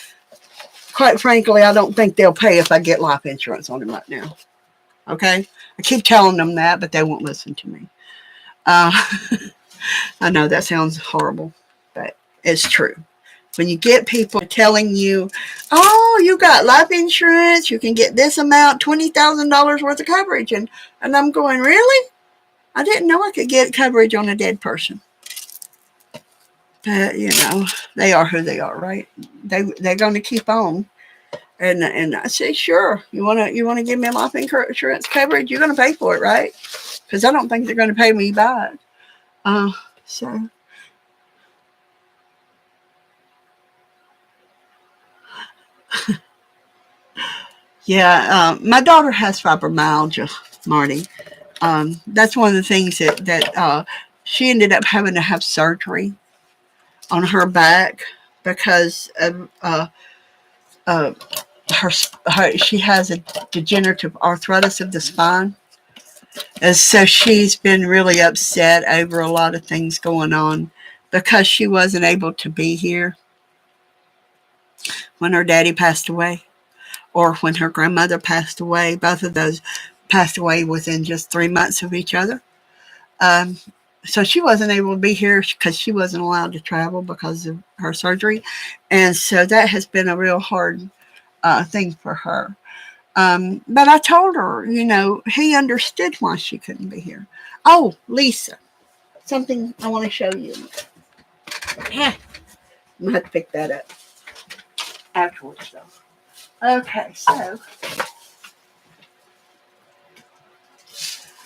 quite frankly, I don't think they'll pay if I get life insurance on them right now. Okay? I keep telling them that, but they won't listen to me. I know that sounds horrible, but it's true. When you get people telling you, oh, you got life insurance, you can get this amount, $20,000 worth of coverage. And I'm going, really? I didn't know I could get coverage on a dead person. But, you know, they are who they are, right? They're going to keep on. And I say, sure, you want to give me a life insurance coverage? You're going to pay for it, right? Because I don't think they're going to pay me back. So... Yeah, my daughter has fibromyalgia, Marty. That's one of the things that she ended up having to have surgery on her back because of she has a degenerative arthritis of the spine. And so she's been really upset over a lot of things going on because she wasn't able to be here when her daddy passed away. Or when her grandmother passed away. Both of those passed away within just 3 months of each other. So she wasn't able to be here because she wasn't allowed to travel because of her surgery. And so that has been a real hard thing for her. But I told her, you know, he understood why she couldn't be here. Oh, Lisa, something I want to show you. I'm going to have to pick that up afterwards, though. Okay, so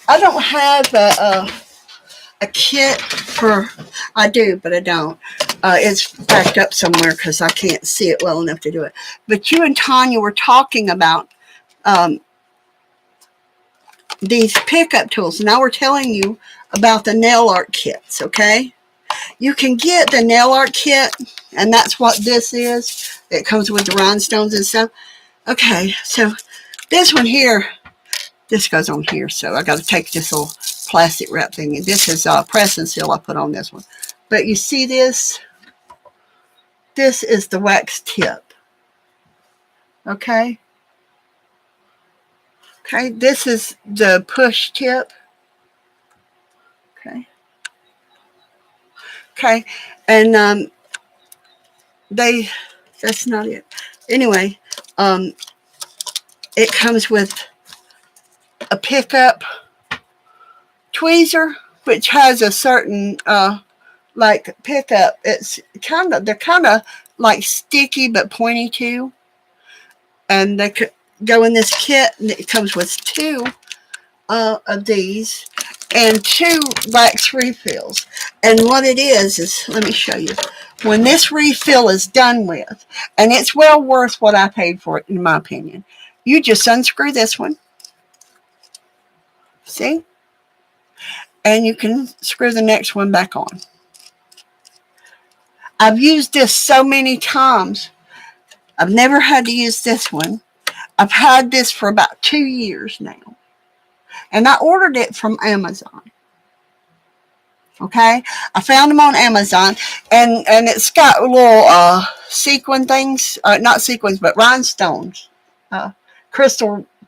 I don't have a kit for, I do, but I don't. It's backed up somewhere because I can't see it well enough to do it. But you and Tanya were talking about these pickup tools. Now we're telling you about the nail art kits, okay? You can get the nail art kit, and that's what this is. It comes with the rhinestones and stuff. Okay, so this one here, this goes on here, so I got to take this little plastic wrap thing, and this is press and seal I put on this one. But you see this? This is the wax tip. Okay? Okay, this is the push tip. Okay. Okay, and that's not it. Anyway, it comes with a pickup tweezer, which has a certain like pickup. They're kind of like sticky but pointy too, and they could go in this kit. And it comes with two of these and two wax refills. And what it is let me show you. When this refill is done with, and it's well worth what I paid for it, in my opinion, you just unscrew this one. See? And you can screw the next one back on. I've used this so many times. I've never had to use this one. I've had this for about 2 years now. And I ordered it from Amazon. Okay? I found them on Amazon. And it's got little sequin things. Not sequins, but rhinestones.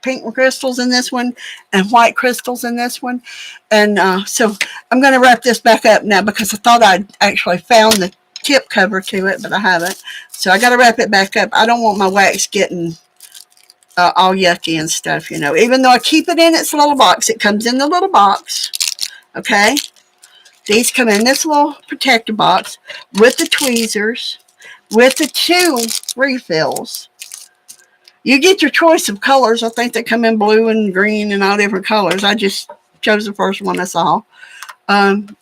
Pink crystals in this one. And white crystals in this one. And so I'm going to wrap this back up now because I thought I'd actually found the tip cover to it, but I haven't. So I got to wrap it back up. I don't want my wax getting all yucky and stuff, you know. Even though I keep it in its little box, it comes in the little box. Okay? These come in this little protector box with the tweezers, with the two refills. You get your choice of colors. I think they come in blue and green and all different colors. I just chose the first one I saw. And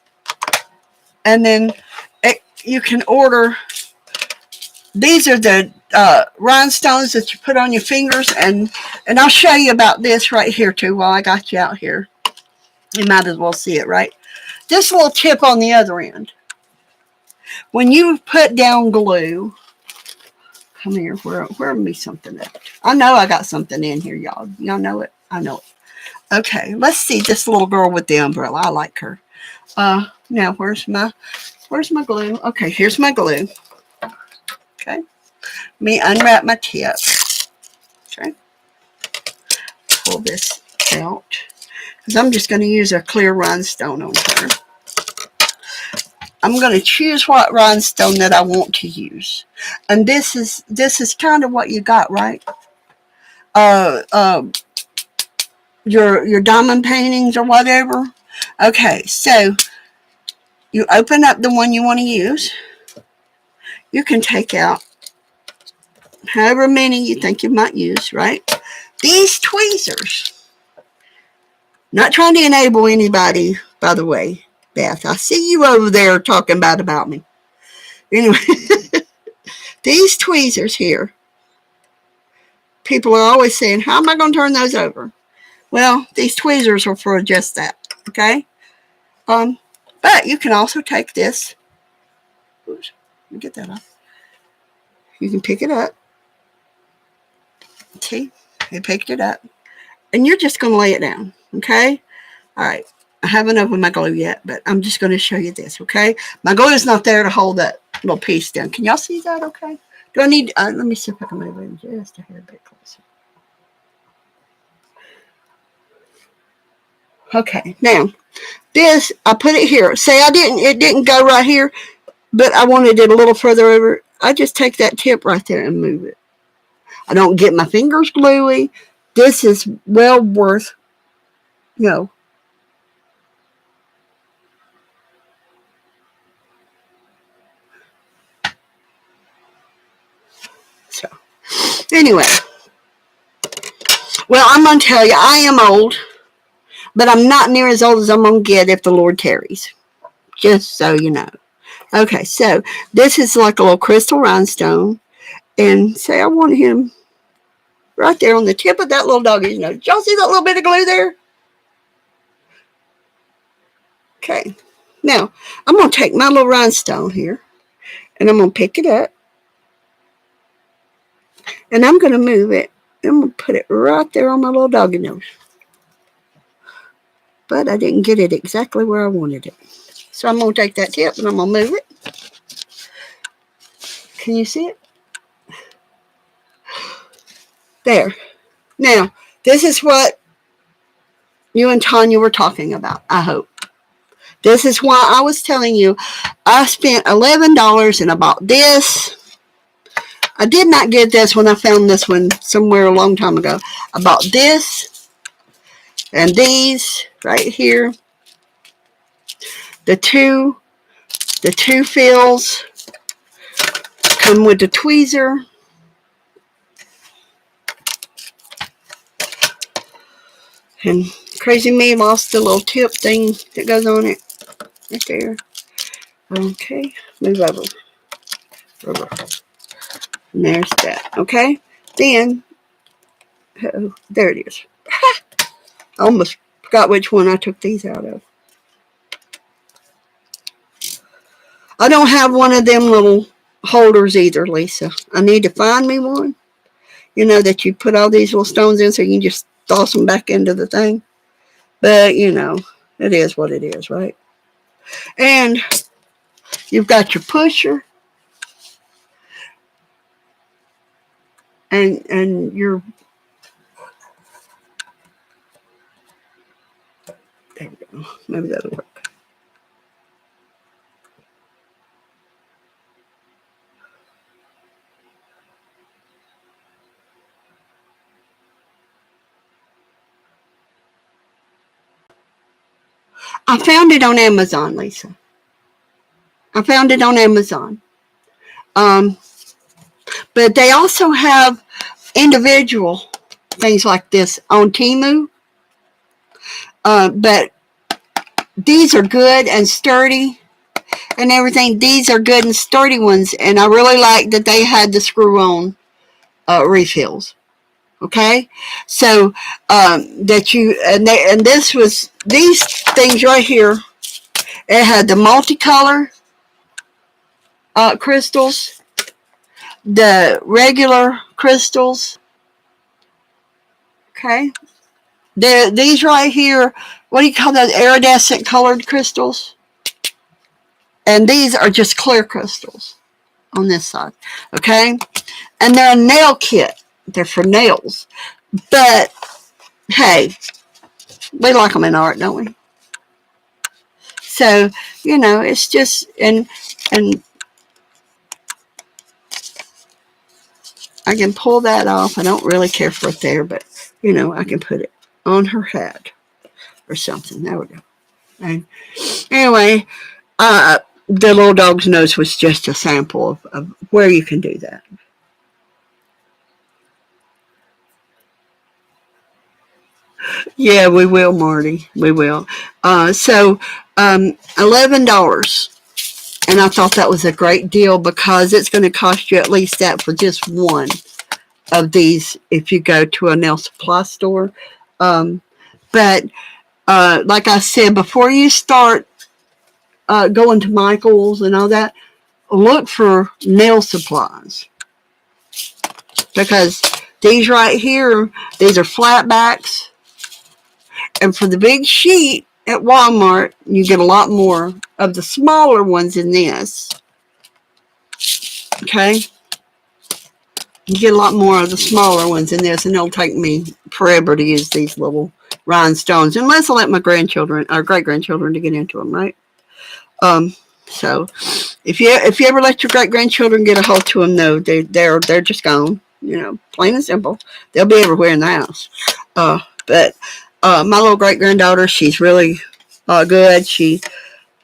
then you can order. These are the rhinestones that you put on your fingers, and I'll show you about this right here too while I got you out here. You might as well see it, right? this little tip on the other end. When you put down glue, come here, where me something at? I know I got something in here, y'all. Y'all know it? I know it. Okay, let's see this little girl with the umbrella. I like her. Now where's my glue? Okay, here's my glue. Okay. Let me unwrap my tip. Okay. Pull this out. Because I'm just going to use a clear rhinestone on her. I'm going to choose what rhinestone that I want to use. And this is kind of what you got, right? Your diamond paintings or whatever. Okay, so you open up the one you want to use. You can take out however many you think you might use, right? These tweezers. Not trying to enable anybody, by the way, Beth. I see you over there talking bad about me. Anyway, these tweezers here. People are always saying, how am I going to turn those over? Well, these tweezers are for just that, okay? But you can also take this. Oops, let me get that off. You can pick it up. See? I picked it up. And you're just going to lay it down, okay? All right. I haven't opened my glue yet, but I'm just going to show you this, okay? My glue is not there to hold that little piece down. Can y'all see that okay? Do I need, let me see if I can move it just a hair bit closer. Okay, now, this, I put it here. Say it didn't go right here, but I wanted it a little further over. I just take that tip right there and move it. I don't get my fingers gluey. This is well worth, So, anyway. Well, I'm going to tell you, I am old, but I'm not near as old as I'm going to get if the Lord tarries. Just so you know. Okay, so this is like a little crystal rhinestone. And say I want him right there on the tip of that little doggy's nose. Did y'all see that little bit of glue there? Okay. Now, I'm going to take my little rhinestone here, and I'm going to pick it up. And I'm going to move it. I'm going to put it right there on my little doggy nose. But I didn't get it exactly where I wanted it. So I'm going to take that tip and I'm going to move it. Can you see it? There. Now, this is what you and Tanya were talking about, I hope. This is why I was telling you I spent $11 and I bought this. I did not get this when I found this one somewhere a long time ago. I bought this and these right here. The two fills come with the tweezer. And Crazy Me lost the little tip thing that goes on it. Right there. Okay. Move over. And there's that. Okay. Then, there it is. I almost forgot which one I took these out of. I don't have one of them little holders either, Lisa. I need to find me one. You know, that you put all these little stones in so you can just toss them back into the thing. But, you know, it is what it is, right? And you've got your pusher. And your... There we go. Maybe that'll work. I found it on Amazon, Lisa. I found it on Amazon. But they also have individual things like this on Temu. But these are good and sturdy and everything. These are good and sturdy ones. And I really like that they had the screw-on refills. Okay, so that you and this was these things right here It had the multicolor crystals, the regular crystals. Okay. These right here, what do you call those? Iridescent colored crystals. And these are just clear crystals on this side. Okay. And they're a nail kit. They're for nails. But, hey, we like them in art, don't we? So, it's just, and I can pull that off. I don't really care for it there, but, I can put it on her head or something. There we go. And anyway, the little dog's nose was just a sample of where you can do that. Yeah, we will, Marty. We will. So, $11. And I thought that was a great deal because it's going to cost you at least that for just one of these if you go to a nail supply store. But like I said, before you start going to Michael's and all that, look for nail supplies. Because these right here, these are flat backs. And for the big sheet at Walmart, you get a lot more of the smaller ones in this. Okay? You get a lot more of the smaller ones in this, and it'll take me forever to use these little rhinestones, unless I let my grandchildren or great-grandchildren to get into them, right? So if you ever let your great-grandchildren get a hold to them, no, they're just gone. Plain and simple. They'll be everywhere in the house. But my little great-granddaughter, she's really good. She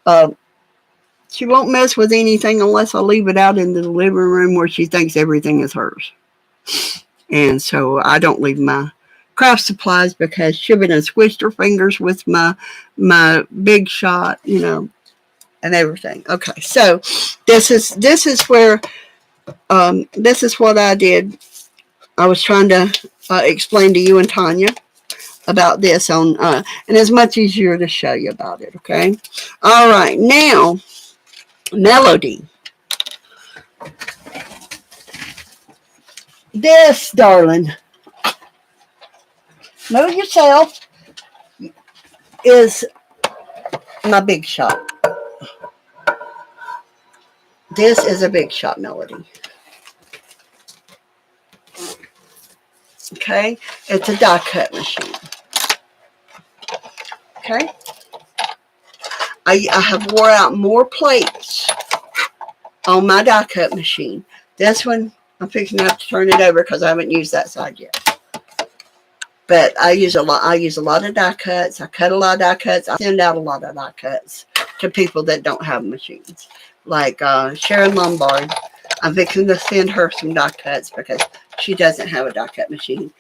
won't mess with anything unless I leave it out in the living room where she thinks everything is hers. And so I don't leave my craft supplies because she'll be done squished her fingers with my big shot, and everything. Okay, so this is where this is what I did. I was trying to explain to you and Tanya about this on and it's much easier to show you about it. Okay, all right, now Melody. This, darling, move yourself, is my big shot. This is a big shot, Melody. Okay, it's a die cut machine. Okay, I have wore out more plates on my die cut machine. This one, I'm fixing to have to turn it over because I haven't used that side yet. But I use a lot of die cuts. I cut a lot of die cuts. I send out a lot of die cuts to people that don't have machines. Like Sharon Lombard. I'm fixing to send her some die cuts because she doesn't have a die cut machine.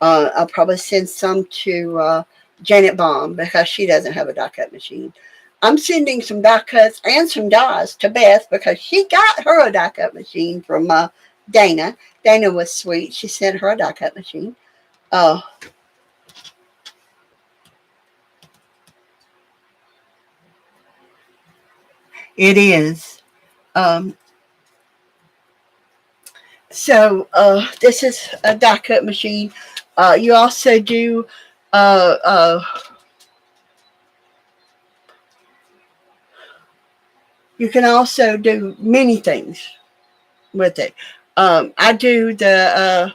I'll probably send some to Janet Baum because she doesn't have a die cut machine. I'm sending some die cuts and some dies to Beth because she got her a die cut machine from Dana. Dana was sweet. She sent her a die cut machine. It is. So this is a die cut machine. You also do you can also do many things with it. I do the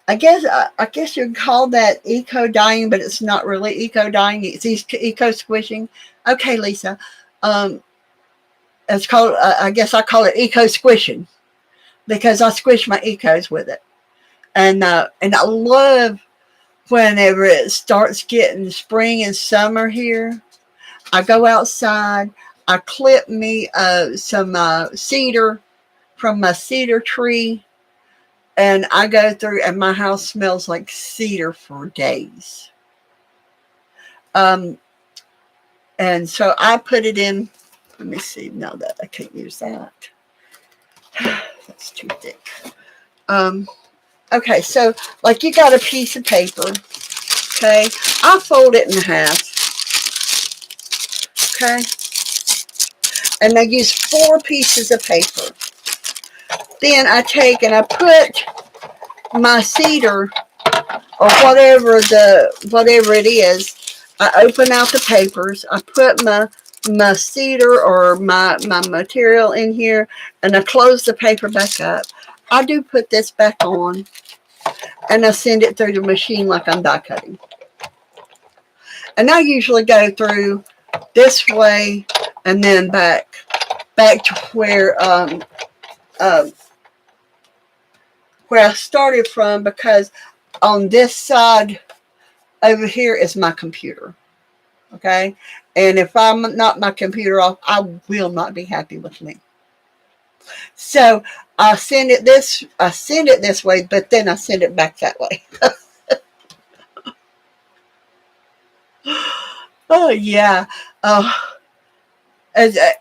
I guess you'd call that eco dyeing, but it's not really eco dyeing. It's eco squishing. Okay, Lisa. It's called. I guess I call it eco squishing because I squish my ecos with it, and I love whenever it starts getting spring and summer here. I go outside. I clip me some cedar from my cedar tree. And I go through, and my house smells like cedar for days. And so I put it in. Let me see. No, that I can't use that. That's too thick. Okay, so like you got a piece of paper. Okay, I'll fold it in half. okay? And I use 4 pieces of paper. Then I take and I put my cedar or whatever it is. I open out the papers. I put my cedar or my material in here, and I close the paper back up. I do put this back on, and I send it through the machine like I'm die cutting. And I usually go through this way and then back to where I started from, because on this side over here is my computer. Okay, and if I'm not my computer off, I will not be happy with me. So I send it this way, but then I send it back that way. Oh yeah,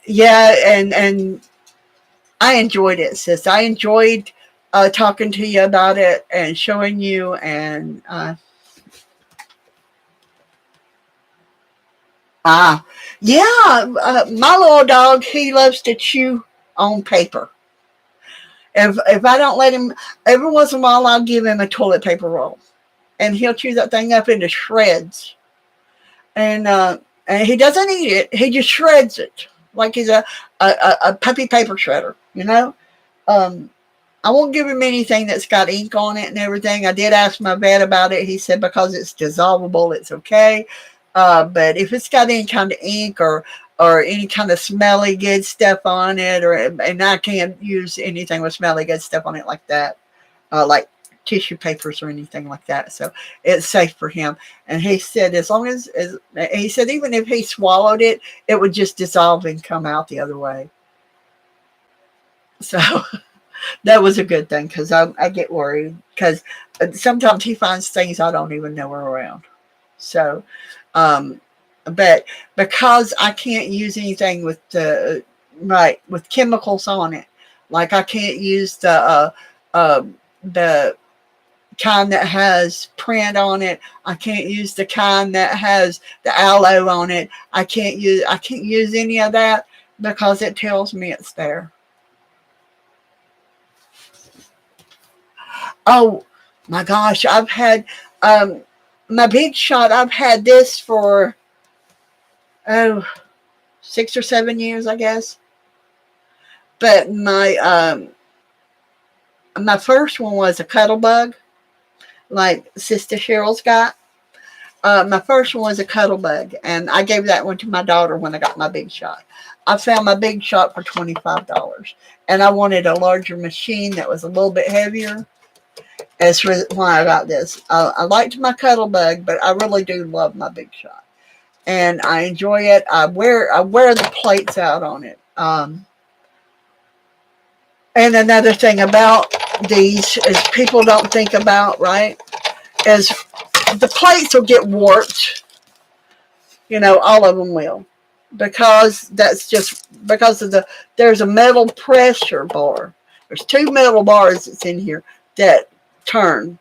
yeah, and I enjoyed it, sis. I enjoyed talking to you about it and showing you, and yeah, my little dog, he loves to chew on paper. If I don't let him, every once in a while I'll give him a toilet paper roll, and he'll chew that thing up into shreds. And he doesn't eat it; he just shreds it like he's a puppy paper shredder. You know. I won't give him anything that's got ink on it and everything. I did ask my vet about it. He said because it's dissolvable, it's okay. But if it's got any kind of ink or any kind of smelly good stuff on it, and I can't use anything with smelly good stuff on it like that, like tissue papers or anything like that. So it's safe for him. And he said as long as he said even if he swallowed it, it would just dissolve and come out the other way. So that was a good thing, because I get worried, because sometimes he finds things I don't even know are around. So, but because I can't use anything with with chemicals on it, like I can't use the kind that has print on it. I can't use the kind that has the aloe on it. I can't use any of that because it tells me it's there. Oh my gosh, I've had my big shot. I've had this for 6 or 7 years, I guess. But my first one was a cuddle bug, like Sister Cheryl's got. My first one was a cuddle bug, and I gave that one to my daughter when I got my big shot. I found my big shot for $25, and I wanted a larger machine that was a little bit heavier. That's why I got this. I liked my cuddle bug, but I really do love my big shot, and I enjoy it. I wear the plates out on it. And another thing about these is people don't think about, right, is the plates will get warped. You know, all of them will, because that's just because of there's a metal pressure bar. There's 2 metal bars that's in here that turn.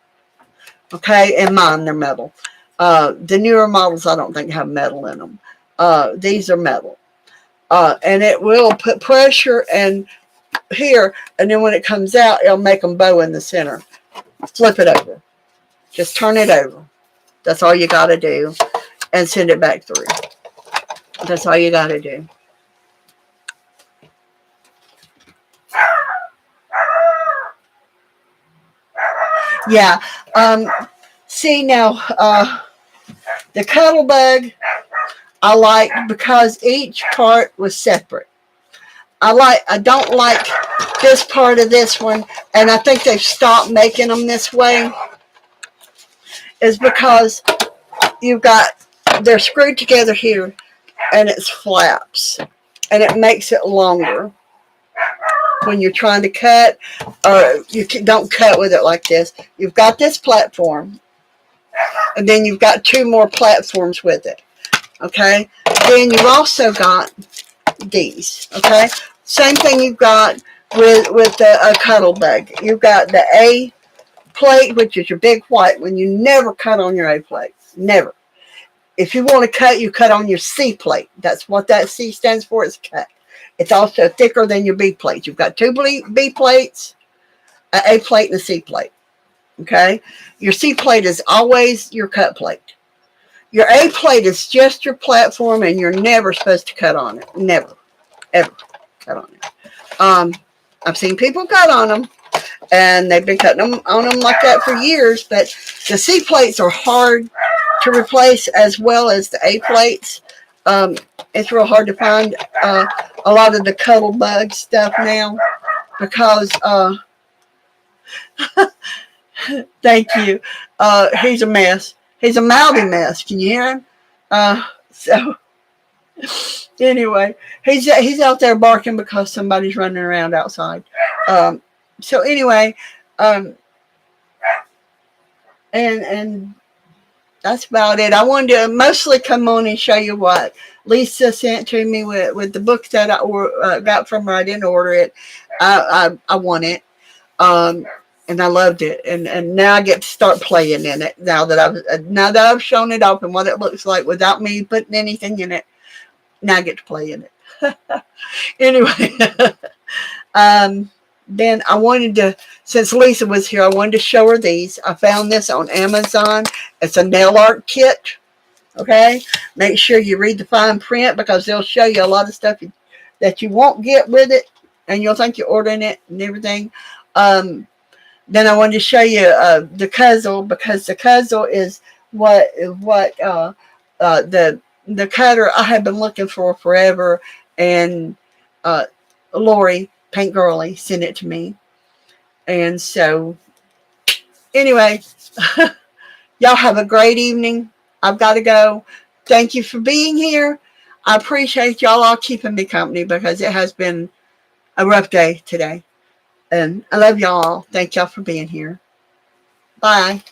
Okay, and mine, they're metal. The newer models, I don't think have metal in them. These are metal. And it will put pressure and here, and then when it comes out, it'll make them bow in the center. Flip it over. Just turn it over. That's all you got to do, and send it back through. That's all you got to do. Yeah. See now, the cuddle bug I liked because each part was separate. I don't like this part of this one, and I think they've stopped making them this way, is because they're screwed together here, and it's flaps, and it makes it longer when you're trying to cut, or you don't cut with it like this. You've got this platform, and then you've got 2 more platforms with it. Okay, then you've also got these. Okay, same thing you've got with the cuddle bug. You've got the A plate, which is your big white one. You never cut on your A plate, never. If you want to cut, you cut on your C plate. That's what that C stands for. It's cut. It's also thicker than your B plate. You've got two B plates, an A plate, and a C plate. Okay? Your C plate is always your cut plate. Your A plate is just your platform, and you're never supposed to cut on it. Never, ever cut on it. I've seen people cut on them, and they've been cutting them on them like that for years, but the C plates are hard to replace as well as the A plates. It's real hard to find a lot of the cuddle bug stuff now because thank you. He's a mess. He's a mouthy mess. Can you hear him? So anyway, he's out there barking because somebody's running around outside. So anyway, and that's about it. I wanted to mostly come on and show you what Lisa sent to me with the book that I got from her. I didn't order it. I want it. And I loved it. And now I get to start playing in it. Now that I've shown it off and what it looks like without me putting anything in it. Now I get to play in it. Anyway, then I wanted to, since Lisa was here, I wanted to show her these. I found this on Amazon. It's a nail art kit. Okay? Make sure you read the fine print because they'll show you a lot of stuff that you won't get with it. And you'll think you're ordering it and everything. Then I wanted to show you the cudgel because the cudgel is what the cutter I have been looking for forever. And Lori, Paint Girly, sent it to me. And so, anyway, y'all have a great evening. I've got to go. Thank you for being here. I appreciate y'all all keeping me company because it has been a rough day today. And I love y'all. Thank y'all for being here. Bye.